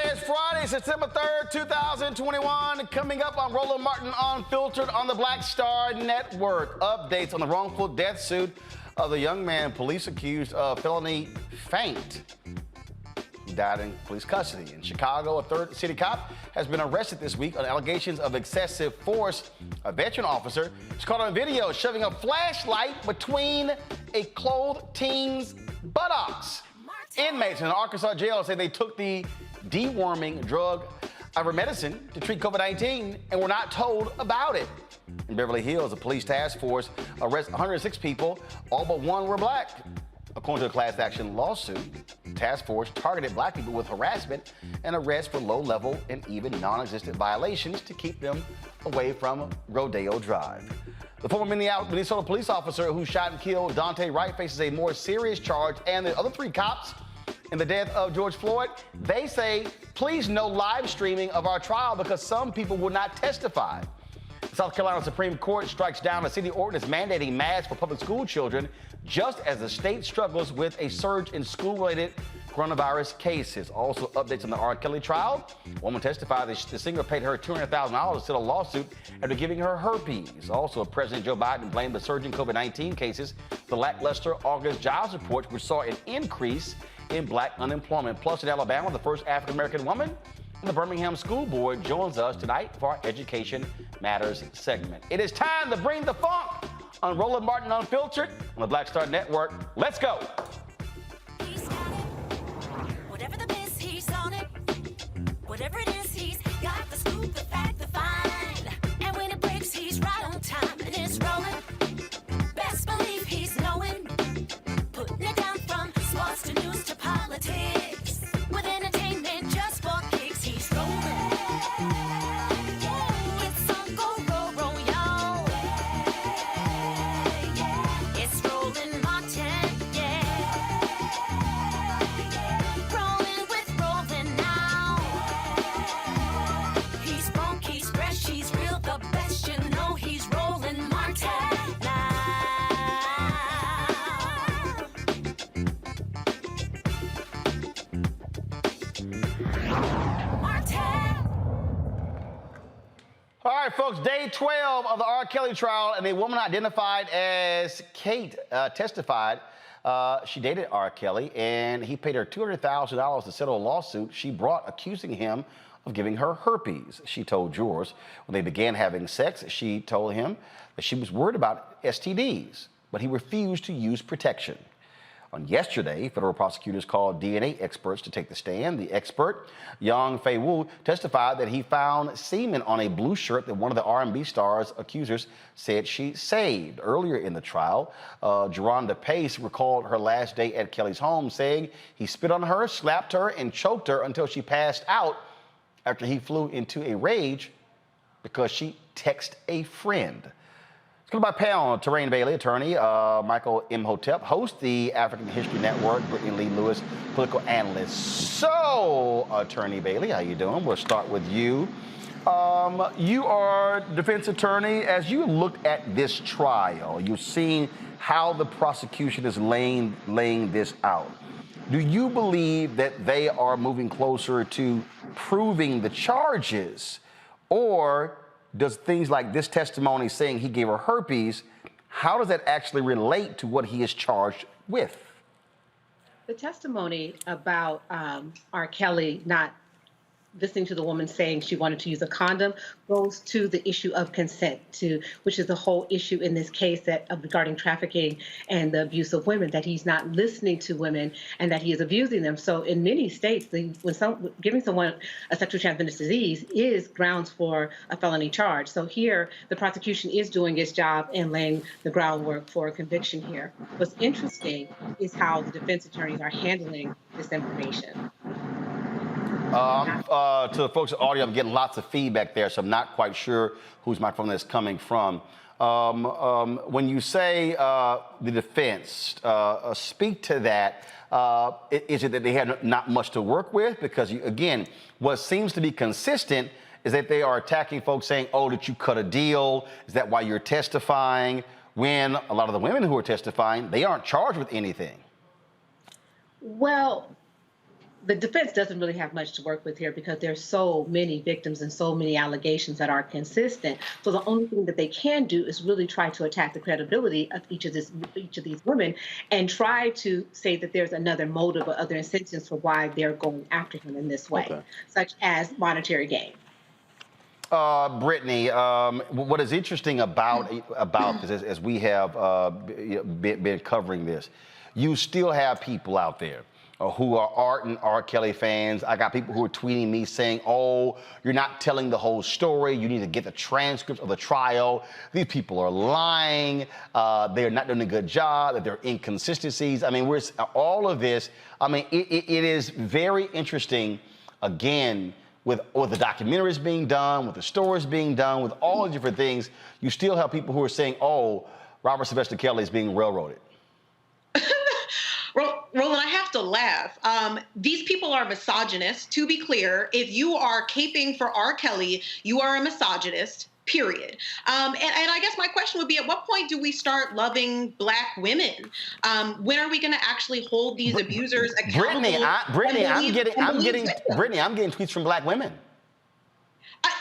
It's Friday, September 3rd, 2021. Coming up on Roland Martin Unfiltered on the Black Star Network. Updates on the wrongful death suit of the young man police accused of felony feint. He died in police custody. In Chicago, a third city cop has been arrested this week on allegations of excessive force. A veteran officer is caught on video shoving a flashlight between a clothed teen's buttocks. Inmates in an Arkansas jail say they took the deworming drug ivermectin to treat COVID-19 and were not told about it. In Beverly Hills, a police task force arrested 106 people, all but one were black. According to a class action lawsuit, the task force targeted black people with harassment and arrest for low-level and even non-existent violations to keep them away from Rodeo Drive. The former Minnesota police officer who shot and killed Daunte Wright faces a more serious charge, and the other three cops in the death of George Floyd, they say, please no live streaming of our trial because some people will not testify. The South Carolina Supreme Court strikes down a city ordinance mandating masks for public school children just as the state struggles with a surge in school-related coronavirus cases. Also, updates on the R. Kelly trial. A woman testified that the singer paid her $200,000 to settle a lawsuit after giving her herpes. Also, President Joe Biden blamed the surging COVID-19 cases for the lackluster August jobs report, which saw an increase in black unemployment. Plus, in Alabama, the first African-American woman in the Birmingham School Board joins us tonight for our Education Matters segment. It is time to bring the funk on Roland Martin Unfiltered on the Black Star Network. Let's go. Whatever the miss, he's on it. Whatever it is, he's got the scoop, the fact, the find. And when it breaks, he's right on time and it's rolling. Best believe he's knowing. Putting it down from sports to news to politics. With entertainment just for kicks, he's rolling. It's on go, roll, roll, y'all. It's Roland Martin, yeah. Rolling with Roland now. He's funk, he's fresh, he's real, the best, you know he's Roland Martin now. All right, folks, day 12 of the R. Kelly trial, and a woman identified as Kate testified. She dated R. Kelly, and he paid her $200,000 to settle a lawsuit she brought accusing him of giving her herpes. She told jurors when they began having sex, she told him that she was worried about STDs, but he refused to use protection. On yesterday, federal prosecutors called DNA experts to take the stand. The expert, Yang Fei Wu, testified that he found semen on a blue shirt that one of the R&B star's accusers said she saved. Earlier in the trial, Geronda Pace recalled her last day at Kelly's home, saying he spit on her, slapped her, and choked her until she passed out after he flew into a rage because she texted a friend. Let's go to my panel, Terrain Bailey, attorney, Michael Imhotep, host, the African History Network, Brittany Lee Lewis, political analyst. So, Attorney Bailey, how you doing? We'll start with you. You are defense attorney. As you look at this trial, you've seen how the prosecution is laying this out. Do you believe that they are moving closer to proving the charges, or does things like this testimony saying he gave her herpes, how does that actually relate to what he is charged with? The testimony about R. Kelly not listening to the woman saying she wanted to use a condom goes to the issue of consent, which is the whole issue in this case regarding trafficking and the abuse of women, that he's not listening to women and that he is abusing them. So in many states, giving someone a sexually transmitted disease is grounds for a felony charge. So here, the prosecution is doing its job and laying the groundwork for a conviction here. What's interesting is how the defense attorneys are handling this information. To the folks in the audio, I'm getting lots of feedback there, so I'm not quite sure whose microphone that's coming from. When you say the defense, speak to that. Is it that they had not much to work with? Because, again, what seems to be consistent is that they are attacking folks saying, oh, did you cut a deal? Is that why you're testifying? When a lot of the women who are testifying, they aren't charged with anything. Well, the defense doesn't really have much to work with here because there's so many victims and so many allegations that are consistent. So the only thing that they can do is really try to attack the credibility of each of these women and try to say that there's another motive or other incentives for why they're going after him in this way, such as monetary gain. Brittany, what is interesting about this, as we have been covering this, you still have people out there who are ardent R. Kelly fans. I got people who are tweeting me saying, oh, you're not telling the whole story. You need to get the transcripts of the trial. These people are lying. They're not doing a good job. That there are inconsistencies. I mean, all of this. I mean, it is very interesting, again, with the documentaries being done, with the stories being done, with all the different things. You still have people who are saying, oh, Robert Sylvester Kelly is being railroaded. Roland, I have to laugh. These people are misogynists. To be clear, if you are caping for R. Kelly, you are a misogynist, period. And I guess my question would be, at what point do we start loving Black women? When are we going to actually hold these abusers accountable? Brittany, I'm getting tweets from Black women.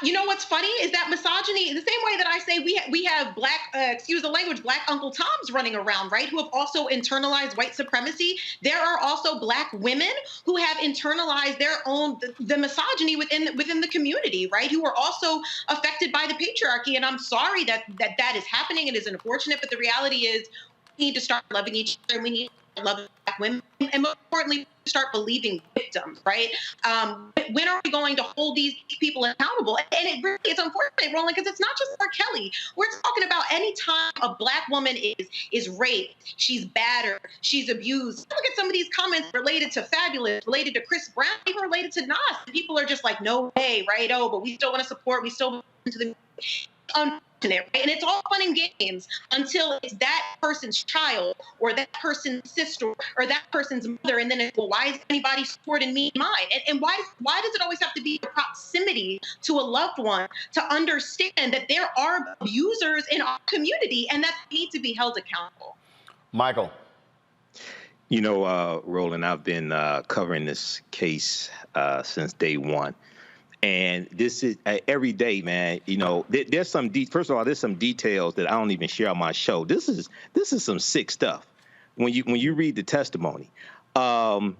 You know what's funny is that misogyny, the same way that I say we have Black, excuse the language, Black Uncle Toms running around, right, who have also internalized white supremacy. There are also Black women who have internalized their own, the misogyny within the community, right, who are also affected by the patriarchy. And I'm sorry that is happening. It is unfortunate, but the reality is we need to start loving each other, and we need to love Black women, and more importantly, start believing victims, right? When are we going to hold these people accountable? And it's unfortunate, Roland, because it's not just R. Kelly. We're talking about any time a Black woman is raped, she's battered, she's abused. Look at some of these comments related to Fabulous, related to Chris Brown, even related to Nas. People are just like, no way, right? Oh, but we still want to support, we still want to the unfortunate, right? And it's all fun and games until it's that person's child or that person's sister or that person's mother, and then it's, well, why is anybody supporting me and mine? And why does it always have to be the proximity to a loved one to understand that there are abusers in our community and that need to be held accountable? Michael. You know, Roland, I've been covering this case since day one. And this is every day, man. You know, there's some first of all, there's some details that I don't even share on my show. This is some sick stuff. When you read the testimony, you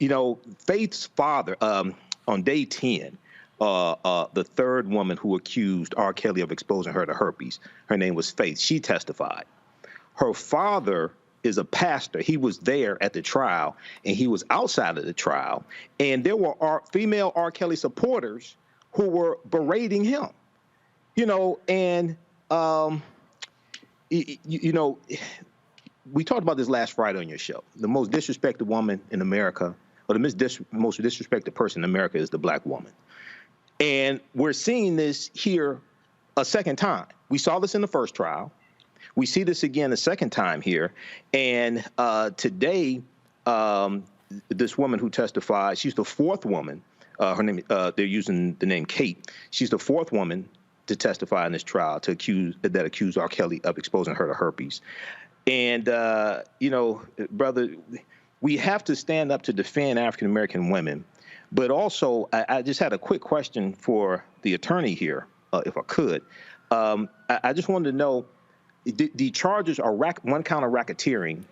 know, Faith's father on day 10, the third woman who accused R. Kelly of exposing her to herpes, her name was Faith. She testified. Her father is a pastor. He was there at the trial, and he was outside of the trial. And there were female R. Kelly supporters who were berating him, you know, and, you know, we talked about this last Friday on your show. The most disrespected woman in America, or the most disrespected person in America is the Black woman. And we're seeing this here a second time. We saw this in the first trial. We see this again a second time here. And today, this woman who testified, she's the fourth woman. Her name, they're using the name Kate. She's the fourth woman to testify in this trial that accused R. Kelly of exposing her to herpes. And, you know, brother, we have to stand up to defend African-American women. But also, I just had a quick question for the attorney here, if I could. I just wanted to know, the charges are one count of racketeering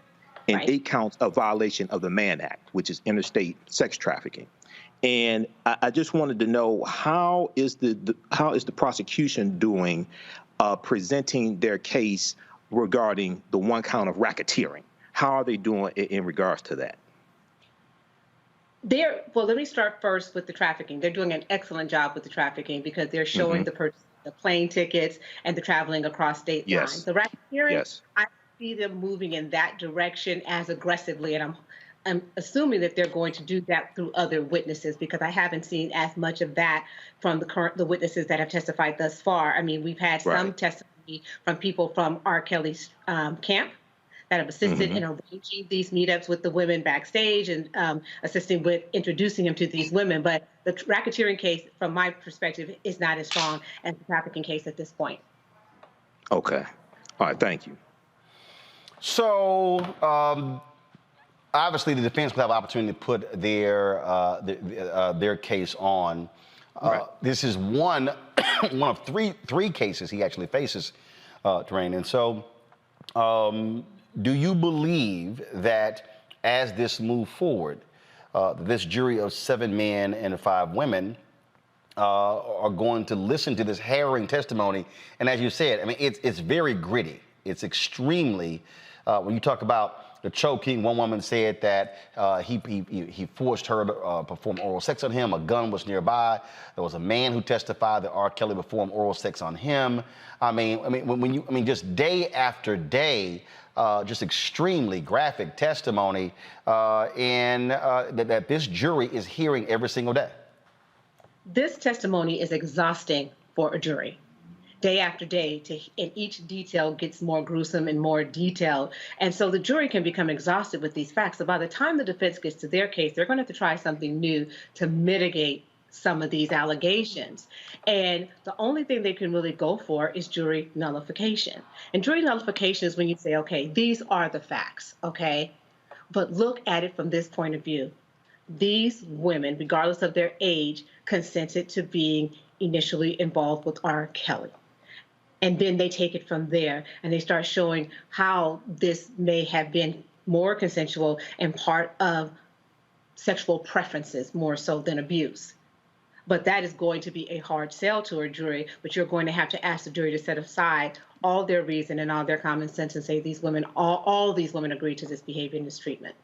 and right. 8 counts of violation of the Mann Act, which is interstate sex trafficking. And I just wanted to know, how is the prosecution doing presenting their case regarding the 1 count of racketeering? How are they doing in regards to that? Well, let me start first with the trafficking. They're doing an excellent job with the trafficking because they're showing the purchase, the plane tickets, and the traveling across state lines. The racketeering, I see them moving in that direction as aggressively, and I'm assuming that they're going to do that through other witnesses because I haven't seen as much of that from the witnesses that have testified thus far. I mean, we've had some testimony from people from R. Kelly's camp that have assisted in arranging these meetups with the women backstage and assisting with introducing him to these women. But the racketeering case, from my perspective, is not as strong as the trafficking case at this point. Okay. All right. Thank you. So obviously the defense will have opportunity to put their case on. Right. This is one of three cases he actually faces, Dwayne. And so, do you believe that as this moves forward, this jury of 7 men and 5 women are going to listen to this harrowing testimony? And as you said, I mean, it's very gritty. It's extremely, when you talk about the choking, one woman said that he forced her to perform oral sex on him. A gun was nearby. There was a man who testified that R. Kelly performed oral sex on him. I mean, just day after day, just extremely graphic testimony, and that this jury is hearing every single day. This testimony is exhausting for a jury. Day after day, and each detail gets more gruesome and more detailed. And so the jury can become exhausted with these facts. So by the time the defense gets to their case, they're going to have to try something new to mitigate some of these allegations. And the only thing they can really go for is jury nullification. And jury nullification is when you say, okay, these are the facts, okay? But look at it from this point of view. These women, regardless of their age, consented to being initially involved with R. Kelly. And then they take it from there and they start showing how this may have been more consensual and part of sexual preferences more so than abuse. But that is going to be a hard sell to a jury, but you're going to have to ask the jury to set aside all their reason and all their common sense and say these women, all these women agreed to this behavior and this treatment.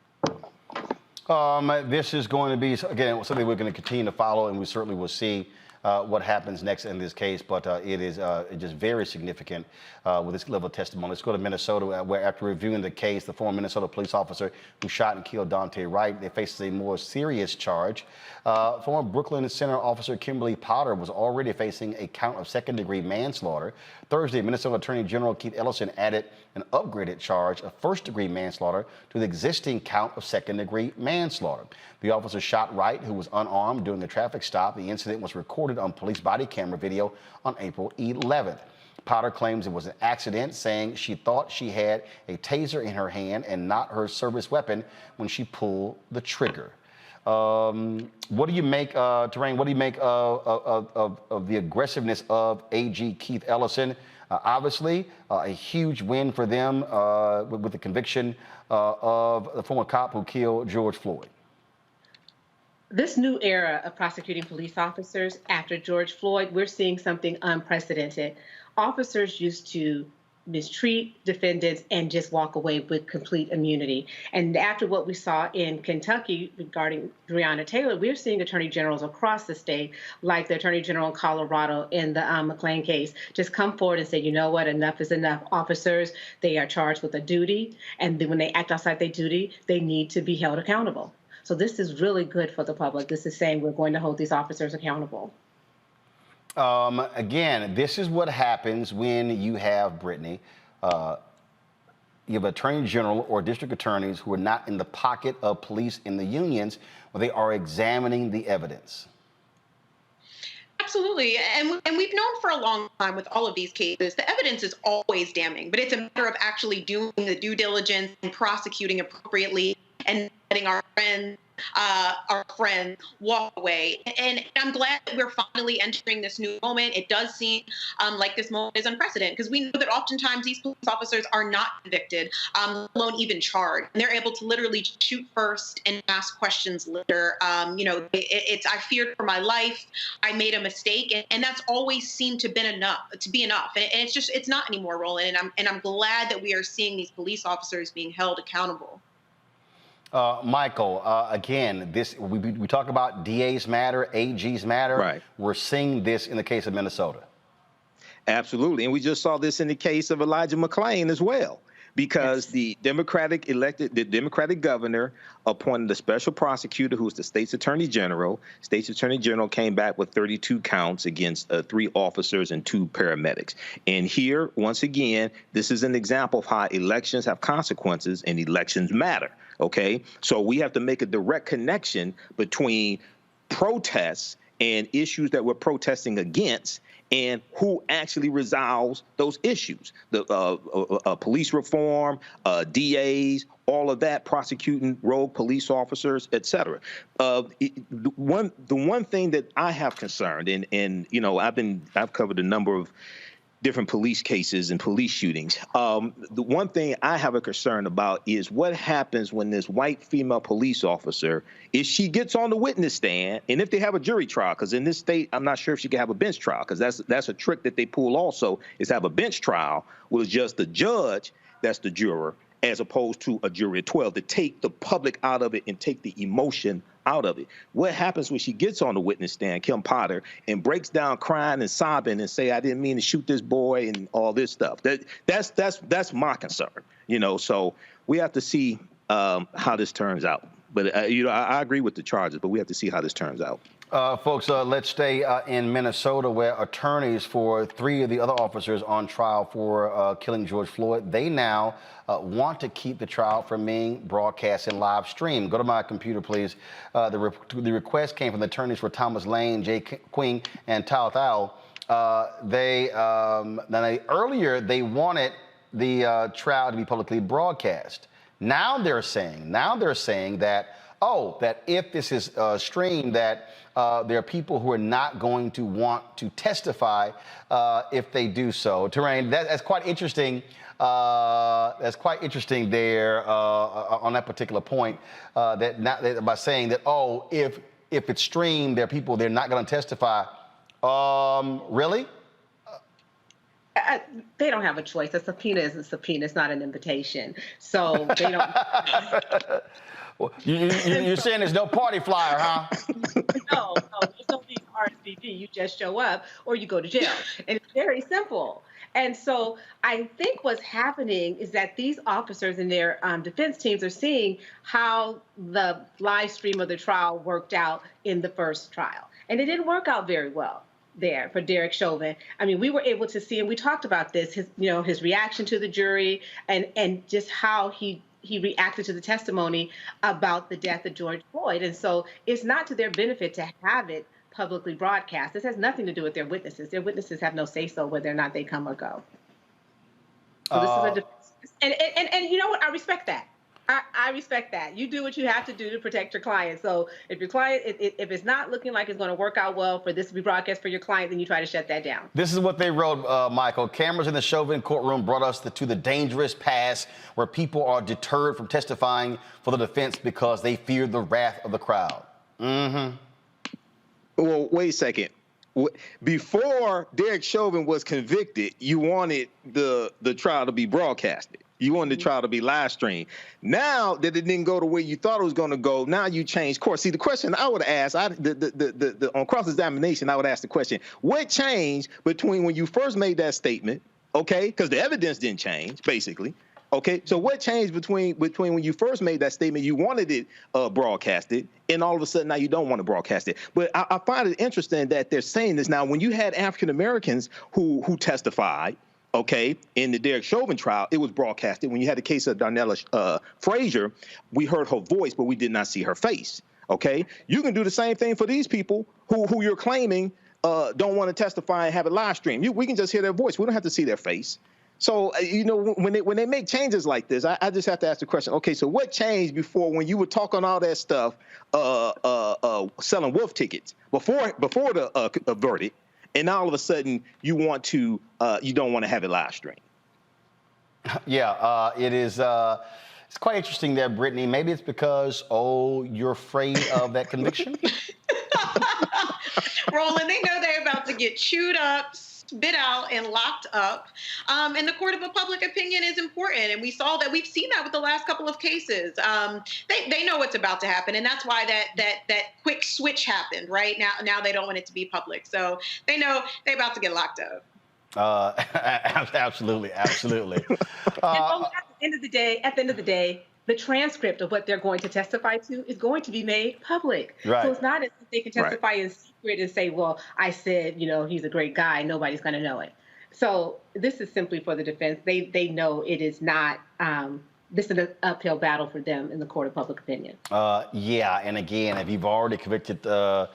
This is going to be, again, something we're going to continue to follow, and we certainly will see what happens next in this case, but it is just very significant with this level of testimony. Let's go to Minnesota, where after reviewing the case, the former Minnesota police officer who shot and killed Daunte Wright, they faces a more serious charge. Former Brooklyn Center officer Kimberly Potter was already facing a count of second-degree manslaughter. Thursday, Minnesota Attorney General Keith Ellison added an upgraded charge of first-degree manslaughter to the existing count of second-degree manslaughter. The officer shot Wright, who was unarmed, during a traffic stop. The incident was recorded on police body camera video on April 11th. Potter claims it was an accident, saying she thought she had a taser in her hand and not her service weapon when she pulled the trigger. What do you make, Terrain, what do you make of the aggressiveness of AG Keith Ellison? Obviously, a huge win for them with the conviction of the former cop who killed George Floyd. This new era of prosecuting police officers after George Floyd, we're seeing something unprecedented. Officers used to mistreat defendants and just walk away with complete immunity. And after what we saw in Kentucky regarding Breonna Taylor, we're seeing attorney generals across the state, like the attorney general in Colorado in the McLean case, just come forward and say, you know what, enough is enough. Officers, they are charged with a duty, and then when they act outside their duty, they need to be held accountable. So this is really good for the public. This is saying we're going to hold these officers accountable. Again, this is what happens when you have, Brittany, you have attorney general or district attorneys who are not in the pocket of police in the unions, where they are examining the evidence. Absolutely. And we've known for a long time with all of these cases, the evidence is always damning, but it's a matter of actually doing the due diligence and prosecuting appropriately and letting our friends walk away. And I'm glad that we're finally entering this new moment. It does seem like this moment is unprecedented, because we know that oftentimes these police officers are not convicted, let alone even charged. And they're able to literally shoot first and ask questions later. I feared for my life. I made a mistake. And that's always seemed to be enough. And it's not anymore, Roland. And I'm glad that we are seeing these police officers being held accountable. Michael, again, we talk about DAs matter, AGs matter. Right. We're seeing this in the case of Minnesota. Absolutely. And we just saw this in the case of Elijah McClain as well, because the Democratic governor appointed a special prosecutor who's the state's attorney general. State's attorney general came back with 32 counts against 3 officers and 2 paramedics. And here, once again, this is an example of how elections have consequences and elections matter. OK, so we have to make a direct connection between protests and issues that we're protesting against and who actually resolves those issues. The police reform, DAs, all of that, prosecuting rogue police officers, et cetera. The one thing that I have concerned, and you know, I've covered a number of different police cases and police shootings. The one thing I have a concern about is what happens when this white female police officer, if she gets on the witness stand, and if they have a jury trial, because in this state, I'm not sure if she can have a bench trial, because that's a trick that they pull also, is have a bench trial with just the judge that's the juror, as opposed to a jury of 12, to take the public out of it and take the emotion out of it. What happens when she gets on the witness stand, Kim Potter, and breaks down crying and sobbing and say, I didn't mean to shoot this boy and all this stuff? That's my concern, you know. So we have to see how this turns out. But, you know, I agree with the charges, but we have to see how this turns out. Folks, let's stay in Minnesota, where attorneys for 3 of the other officers on trial for killing George Floyd, they now want to keep the trial from being broadcast and live streamed. Go to my computer, please. The request came from the attorneys for Thomas Lane, Jay Quing, and Tal Thao. Earlier they wanted the trial to be publicly broadcast. Now they're saying that, that if this is streamed, that there are people who are not going to want to testify if they do so. Terrain, that's quite interesting. That's quite interesting there on that particular point. By saying that, if it's streamed, there are people they're not going to testify. Really? They don't have a choice. A subpoena is a subpoena. It's not an invitation. So they don't. Well, you're saying there's no party flyer, huh? No, there's no RSVP. You just show up or you go to jail. And it's very simple. And so I think what's happening is that these officers and their defense teams are seeing how the live stream of the trial worked out in the first trial. And it didn't work out very well there for Derek Chauvin. I mean, we were able to see, and we talked about this, his reaction to the jury and just how he reacted to the testimony about the death of George Floyd. And so it's not to their benefit to have it publicly broadcast. This has nothing to do with their witnesses. Their witnesses have no say-so whether or not they come or go. So this is a defense. And you know what? I respect that. I respect that. You do what you have to do to protect your client. So if your client, if it's not looking like it's going to work out well for this to be broadcast for your client, then you try to shut that down. This is what they wrote, Michael. Cameras in the Chauvin courtroom brought us to the dangerous pass where people are deterred from testifying for the defense because they fear the wrath of the crowd. Mm-hmm. Well, wait a second. Before Derek Chauvin was convicted, you wanted the trial to be broadcasted. You wanted the trial to be live streamed. Now that it didn't go the way you thought it was going to go, now you changed course. See, the question I would ask, on cross-examination, I would ask the question, what changed between when you first made that statement, okay, because the evidence didn't change, basically, okay? So what changed between when you first made that statement, you wanted it broadcasted, and all of a sudden now you don't want to broadcast it? But I find it interesting that they're saying this now. When you had African-Americans who testified, okay, in the Derek Chauvin trial, it was broadcasted. When you had the case of Darnella Frazier, we heard her voice, but we did not see her face, okay? You can do the same thing for these people who you're claiming don't want to testify and have it live streamed. We can just hear their voice. We don't have to see their face. So, when they make changes like this, I just have to ask the question, okay, so what changed before when you were talking all that stuff, selling wolf tickets, before the verdict, and now all of a sudden you don't want to have it live streamed? Yeah, it is. It's quite interesting there, Brittany. Maybe it's because, you're afraid of that conviction? Roland, they know they're about to get chewed up, spit out, and locked up. And the court of a public opinion is important. And we've seen that with the last couple of cases. They know what's about to happen. And that's why that quick switch happened, right? Now they don't want it to be public. So they know they're about to get locked up. Absolutely. And at the end of the day, the transcript of what they're going to testify to is going to be made public. Right. So it's not as if they can testify in secret and say, well, I said, he's a great guy. Nobody's going to know it. So this is simply for the defense. They know it is not, this is an uphill battle for them in the court of public opinion. Yeah. And again, if you've already convicted the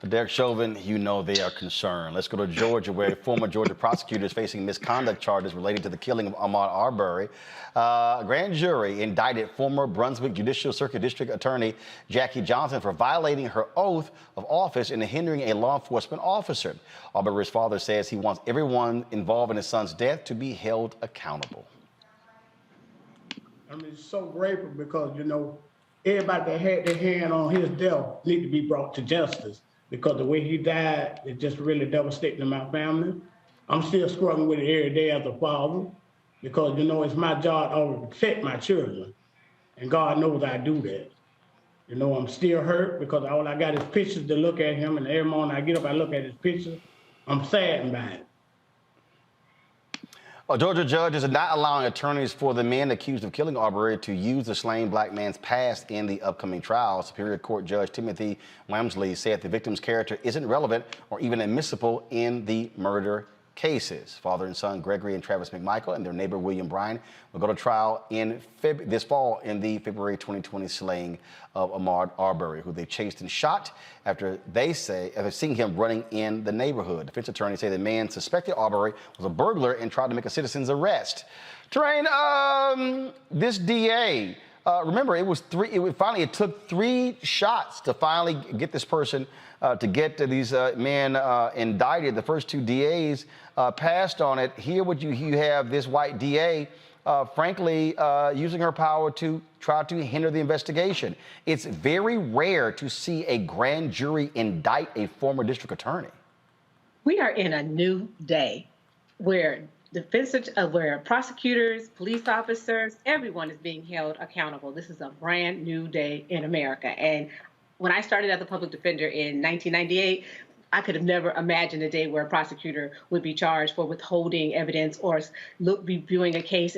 Derek Chauvin, you know they are concerned. Let's go to Georgia, where former Georgia prosecutor is facing misconduct charges related to the killing of Ahmaud Arbery. A grand jury indicted former Brunswick Judicial Circuit District Attorney Jackie Johnson for violating her oath of office and hindering a law enforcement officer. Arbery's father says he wants everyone involved in his son's death to be held accountable. I mean, it's so grateful because, you know, everybody that had their hand on his death need to be brought to justice, because the way he died, it just really devastated my family. I'm still struggling with it every day as a father, because, you know, it's my job to protect my children. And God knows I do that. You know, I'm still hurt because all I got is pictures to look at him, and every morning I get up, I look at his pictures. I'm saddened by it. A Georgia judge is not allowing attorneys for the men accused of killing Arbery to use the slain black man's past in the upcoming trial. Superior Court Judge Timothy Wamsley said the victim's character isn't relevant or even admissible in the murder cases. Father and son Gregory and Travis McMichael and their neighbor William Bryan will go to trial in this fall in the February 2020 slaying of Ahmaud Arbery, who they chased and shot after seeing him running in the neighborhood. Defense attorneys say the man suspected Arbery was a burglar and tried to make a citizen's arrest. Terrain, this DA, remember, it took 3 shots to finally get this person, to get these men indicted. The first 2 DAs passed on it. Here, you have this white DA, frankly, using her power to try to hinder the investigation. It's very rare to see a grand jury indict a former district attorney. We are in a new day where where prosecutors, police officers, everyone is being held accountable. This is a brand new day in America. And when I started as a public defender in 1998, I could have never imagined a day where a prosecutor would be charged for withholding evidence or reviewing a case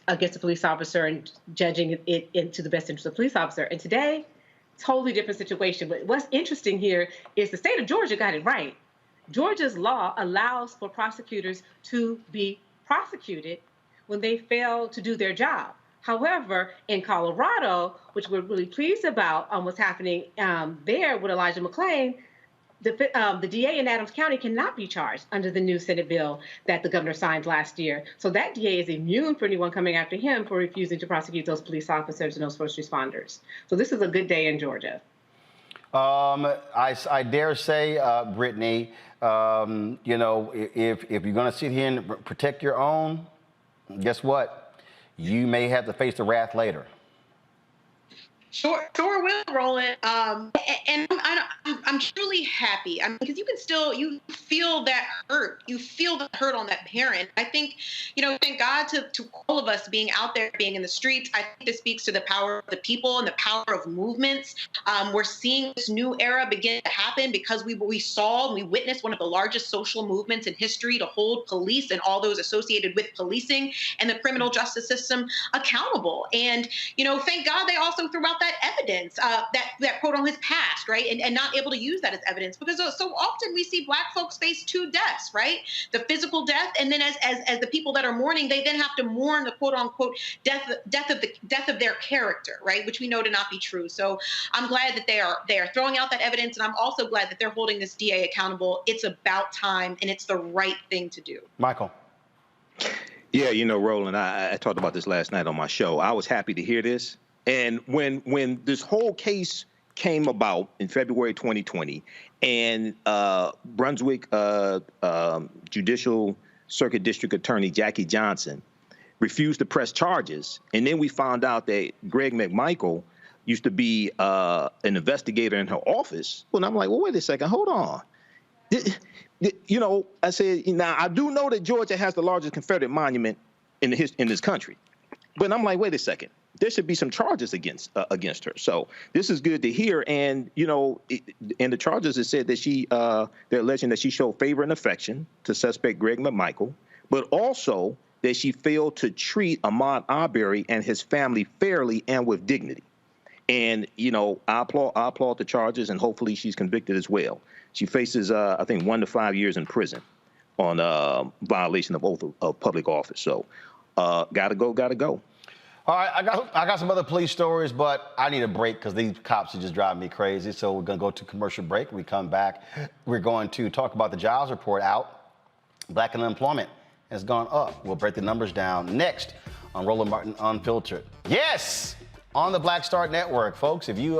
against a police officer and judging it into the best interest of the police officer. And today, totally different situation. But what's interesting here is the state of Georgia got it right. Georgia's law allows for prosecutors to be prosecuted when they fail to do their job. However, in Colorado, which we're really pleased about what's happening there with Elijah McClain, the DA in Adams County cannot be charged under the new Senate bill that the governor signed last year. So that DA is immune for anyone coming after him for refusing to prosecute those police officers and those first responders. So this is a good day in Georgia. I dare say, Brittany, you know, if you're going to sit here and protect your own, guess what? You may have to face the wrath later. Sure will, Roland. And I'm truly happy. I mean, because you feel that hurt. You feel the hurt on that parent. I think, you know, thank God to all of us being out there, being in the streets. I think this speaks to the power of the people and the power of movements. We're seeing this new era begin to happen because we saw and we witnessed one of the largest social movements in history to hold police and all those associated with policing and the criminal justice system accountable. And, you know, thank God they also threw out that evidence, that quote on his past, right? And not able to use that as evidence, because so often we see Black folks face 2 deaths, right? The physical death, and then as the people that are mourning, they then have to mourn the quote unquote death of their character, right? Which we know to not be true. So I'm glad that they are throwing out that evidence, and I'm also glad that they're holding this DA accountable. It's about time, and it's the right thing to do. Michael. Yeah, you know, Roland, I talked about this last night on my show. I was happy to hear this. And when this whole case came about in February 2020, and Brunswick Judicial Circuit District Attorney Jackie Johnson refused to press charges, and then we found out that Greg McMichael used to be an investigator in her office. Well, I'm like, well, wait a second, hold on. You know, I said, now I do know that Georgia has the largest Confederate monument in this country, but I'm like, wait a second. There should be some charges against her. So this is good to hear. And, you know, in the charges, it said that they're alleging that she showed favor and affection to suspect Greg McMichael, but also that she failed to treat Ahmaud Arbery and his family fairly and with dignity. And, you know, I applaud the charges, and hopefully she's convicted as well. She faces, I think, 1 to 5 years in prison on violation of oath of public office. So gotta go. All right, I got some other police stories, but I need a break because these cops are just driving me crazy. So we're going to go to commercial break. When we come back, we're going to talk about the jobs report out. Black unemployment has gone up. We'll break the numbers down next on Roland Martin Unfiltered. Yes! On the Black Star Network, folks. If you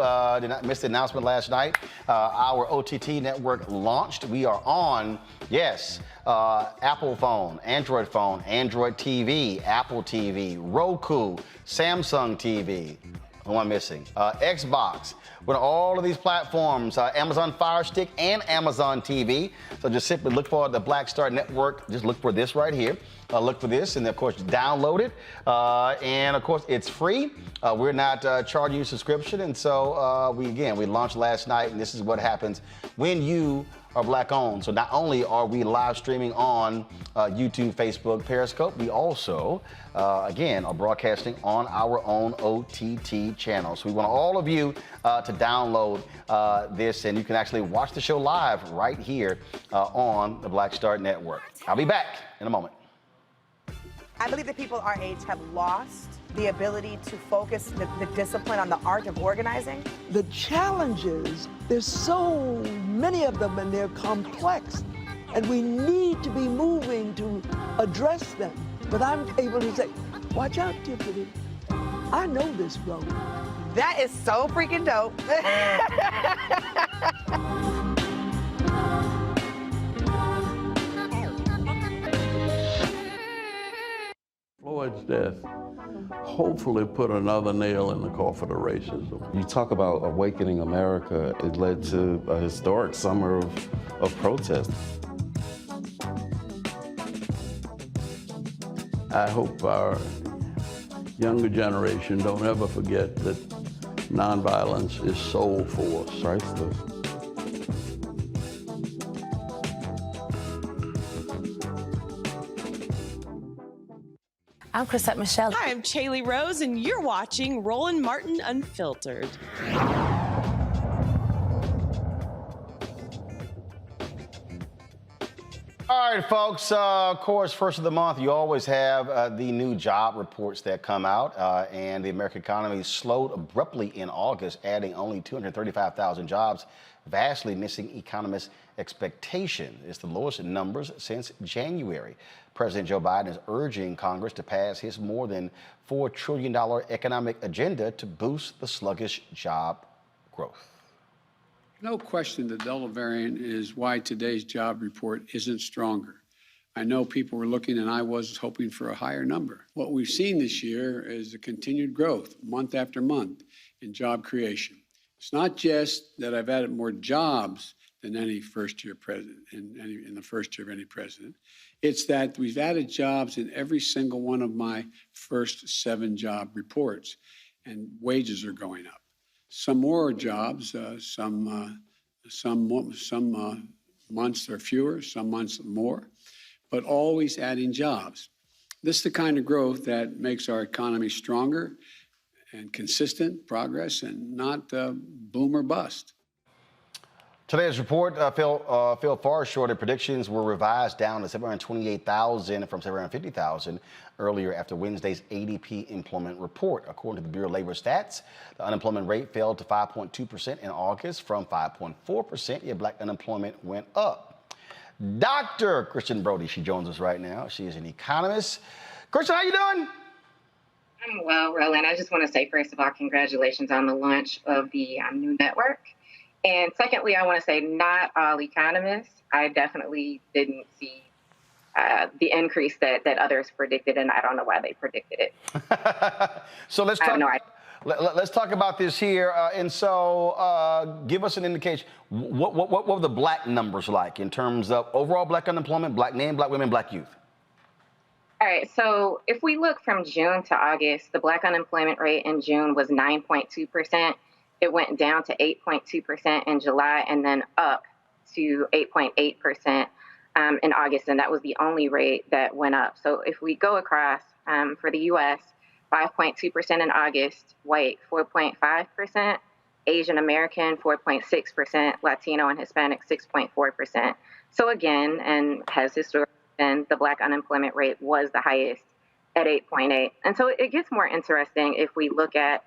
did not miss the announcement last night, our OTT network launched. We are on, yes, Apple phone, Android TV, Apple TV, Roku, Samsung TV. Who am I missing? Xbox. We're on all of these platforms, Amazon Fire Stick and Amazon TV. So just simply look for the Black Star Network. Just look for this right here. Look for this, and of course, download it. And of course, it's free. We're not charging you a subscription. And so we launched last night, and this is what happens when you are Black owned. So not only are we live streaming on YouTube, Facebook, Periscope, we also, again, are broadcasting on our own OTT channel. So we want all of you to download this, and you can actually watch the show live right here on the Black Star Network. I'll be back in a moment. I believe that people our age have lost the ability to focus the discipline on the art of organizing. The challenges, there's so many of them and they're complex, and we need to be moving to address them. But I'm able to say, watch out, Tiffany, I know this road. That is so freaking dope. Floyd's death hopefully put another nail in the coffin of racism. You talk about awakening America. It led to a historic summer of protest. I hope our younger generation don't ever forget that nonviolence is soul force. Priceless. I'm Chrisette Michelle. Hi, I'm Chaley Rose, and you're watching Roland Martin Unfiltered. All right, folks, of course, first of the month, you always have the new job reports that come out, and the American economy slowed abruptly in August, adding only 235,000 jobs, vastly missing economists' expectation. It's the lowest numbers since January. President Joe Biden is urging Congress to pass his more than $4 trillion economic agenda to boost the sluggish job growth. No question the Delta variant is why today's job report isn't stronger. I know people were looking, and I was hoping for a higher number. What we've seen this year is a continued growth, month after month, in job creation. It's not just that I've added more jobs than any first-year president, in the first year of any president. It's that we've added jobs in every single one of my first 7 job reports, and wages are going up. Some more jobs, some months are fewer, some months more, but always adding jobs. This is the kind of growth that makes our economy stronger and consistent progress, and not boom or bust. Today's report fell far short. Predictions were revised down to 728,000 from 750,000 earlier after Wednesday's ADP employment report. According to the Bureau of Labor Stats, the unemployment rate fell to 5.2% in August from 5.4%, yet black unemployment went up. Dr. Kristen Brody, she joins us right now. She is an economist. Kristen, how you doing? I'm well, Roland. I just want to say, first of all, congratulations on the launch of the new network. And secondly, I want to say not all economists. I definitely didn't see the increase that others predicted, and I don't know why they predicted it. So let's talk. Let's talk about this here. And so give us an indication. What were the black numbers like in terms of overall black unemployment, black men, black women, black youth? All right. So if we look from June to August, the black unemployment rate in June was 9.2%. It went down to 8.2% in July, and then up to 8.8% in August. And that was the only rate that went up. So if we go across for the U.S., 5.2% in August, white 4.5%, Asian American 4.6%, Latino and Hispanic 6.4%. So again, and has historically been, the black unemployment rate was the highest at 8.8. And so it gets more interesting if we look at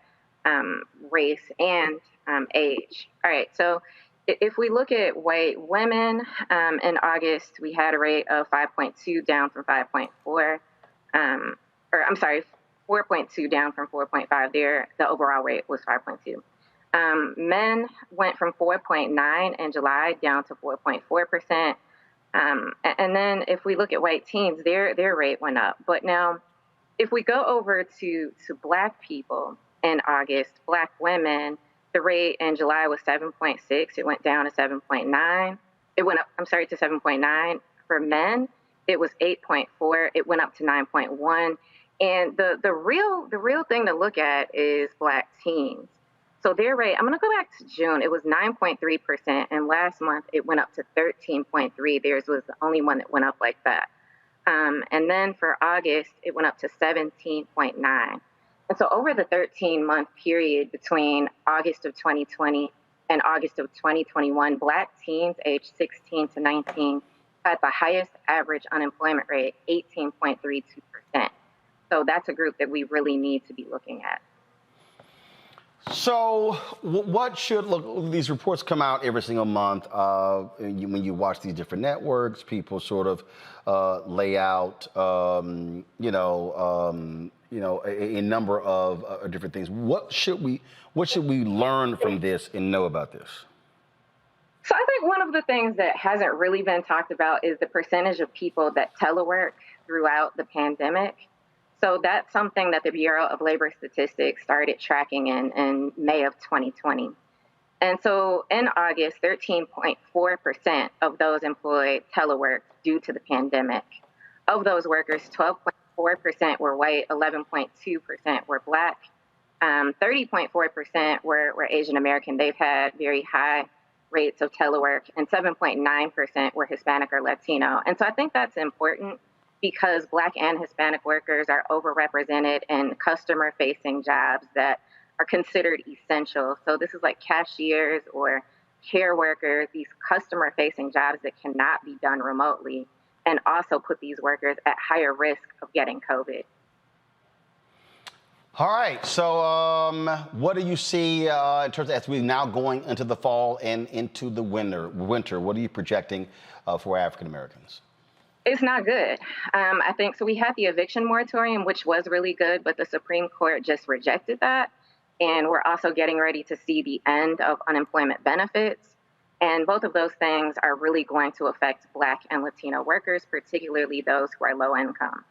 race and age. All right, so if we look at white women, in August, we had a rate of 5.2 down from 5.4, or I'm sorry, 4.2 down from 4.5 there. The overall rate was 5.2. Men went from 4.9 in July down to 4.4%. And then if we look at white teens, their rate went up. But now, if we go over to Black people in August, Black women, the rate in July was 7.6. It went down to 7.9. It went up, I'm sorry, to 7.9. For men, it was 8.4. It went up to 9.1. And the real thing to look at is Black teens. So their rate, I'm going to go back to June. It was 9.3%, and last month it went up to 13.3. Theirs was the only one that went up like that. And then for August, it went up to 17.9. And so over the 13-month period between August of 2020 and August of 2021, Black teens aged 16 to 19 had the highest average unemployment rate, 18.32%. So that's a group that we really need to be looking at. So what should look, these reports come out every single month. When you watch these different networks, people sort of lay out, a number of different things. What should we learn from this and know about this? So I think one of the things that hasn't really been talked about is the percentage of people that telework throughout the pandemic. So that's something that the Bureau of Labor Statistics started tracking in May of 2020. And so in August, 13.4% of those employed teleworked due to the pandemic. Of those workers, 12.4% were white, 11.2% were Black, 30.4% were Asian American. They've had very high rates of telework, and 7.9% were Hispanic or Latino. And so I think that's important, because Black and Hispanic workers are overrepresented in customer-facing jobs that are considered essential. So this is like cashiers or care workers, these customer-facing jobs that cannot be done remotely, and also put these workers at higher risk of getting COVID. All right, so what do you see in terms of, as we're now going into the fall and into the winter, what are you projecting for African Americans? It's not good. I think so. We had the eviction moratorium, which was really good, but the Supreme Court just rejected that. And we're also getting ready to see the end of unemployment benefits. And both of those things are really going to affect Black and Latino workers, particularly those who are low income.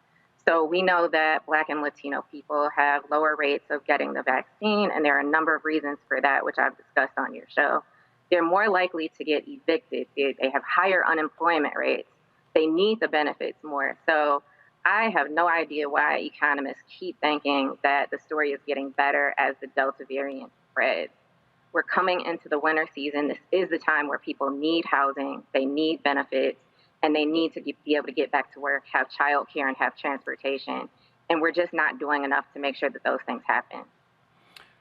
So we know that Black and Latino people have lower rates of getting the vaccine, and there are a number of reasons for that, which I've discussed on your show. They're more likely to get evicted. They have higher unemployment rates. They need the benefits more. So I have no idea why economists keep thinking that the story is getting better as the Delta variant spreads. We're coming into the winter season. This is the time where people need housing, they need benefits, and they need to be able to get back to work, have childcare, and have transportation. And we're just not doing enough to make sure that those things happen.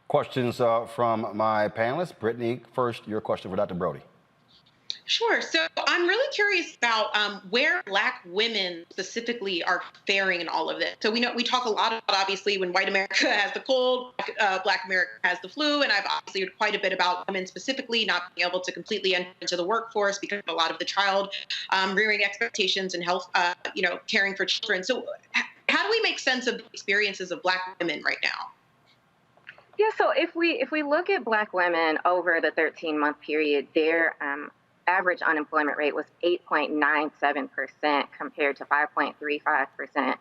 Questions from my panelists. Brittany, first, your question for Dr. Brody. Sure. So I'm really curious about where Black women specifically are faring in all of this. So we talk a lot about, obviously, when white America has the cold, Black America has the flu, and I've obviously heard quite a bit about women specifically not being able to completely enter into the workforce because of a lot of the child rearing expectations and health, caring for children. So how do we make sense of the experiences of Black women right now? Yeah. So if we look at Black women over the 13-month period, their average unemployment rate was 8.97% compared to 5.35%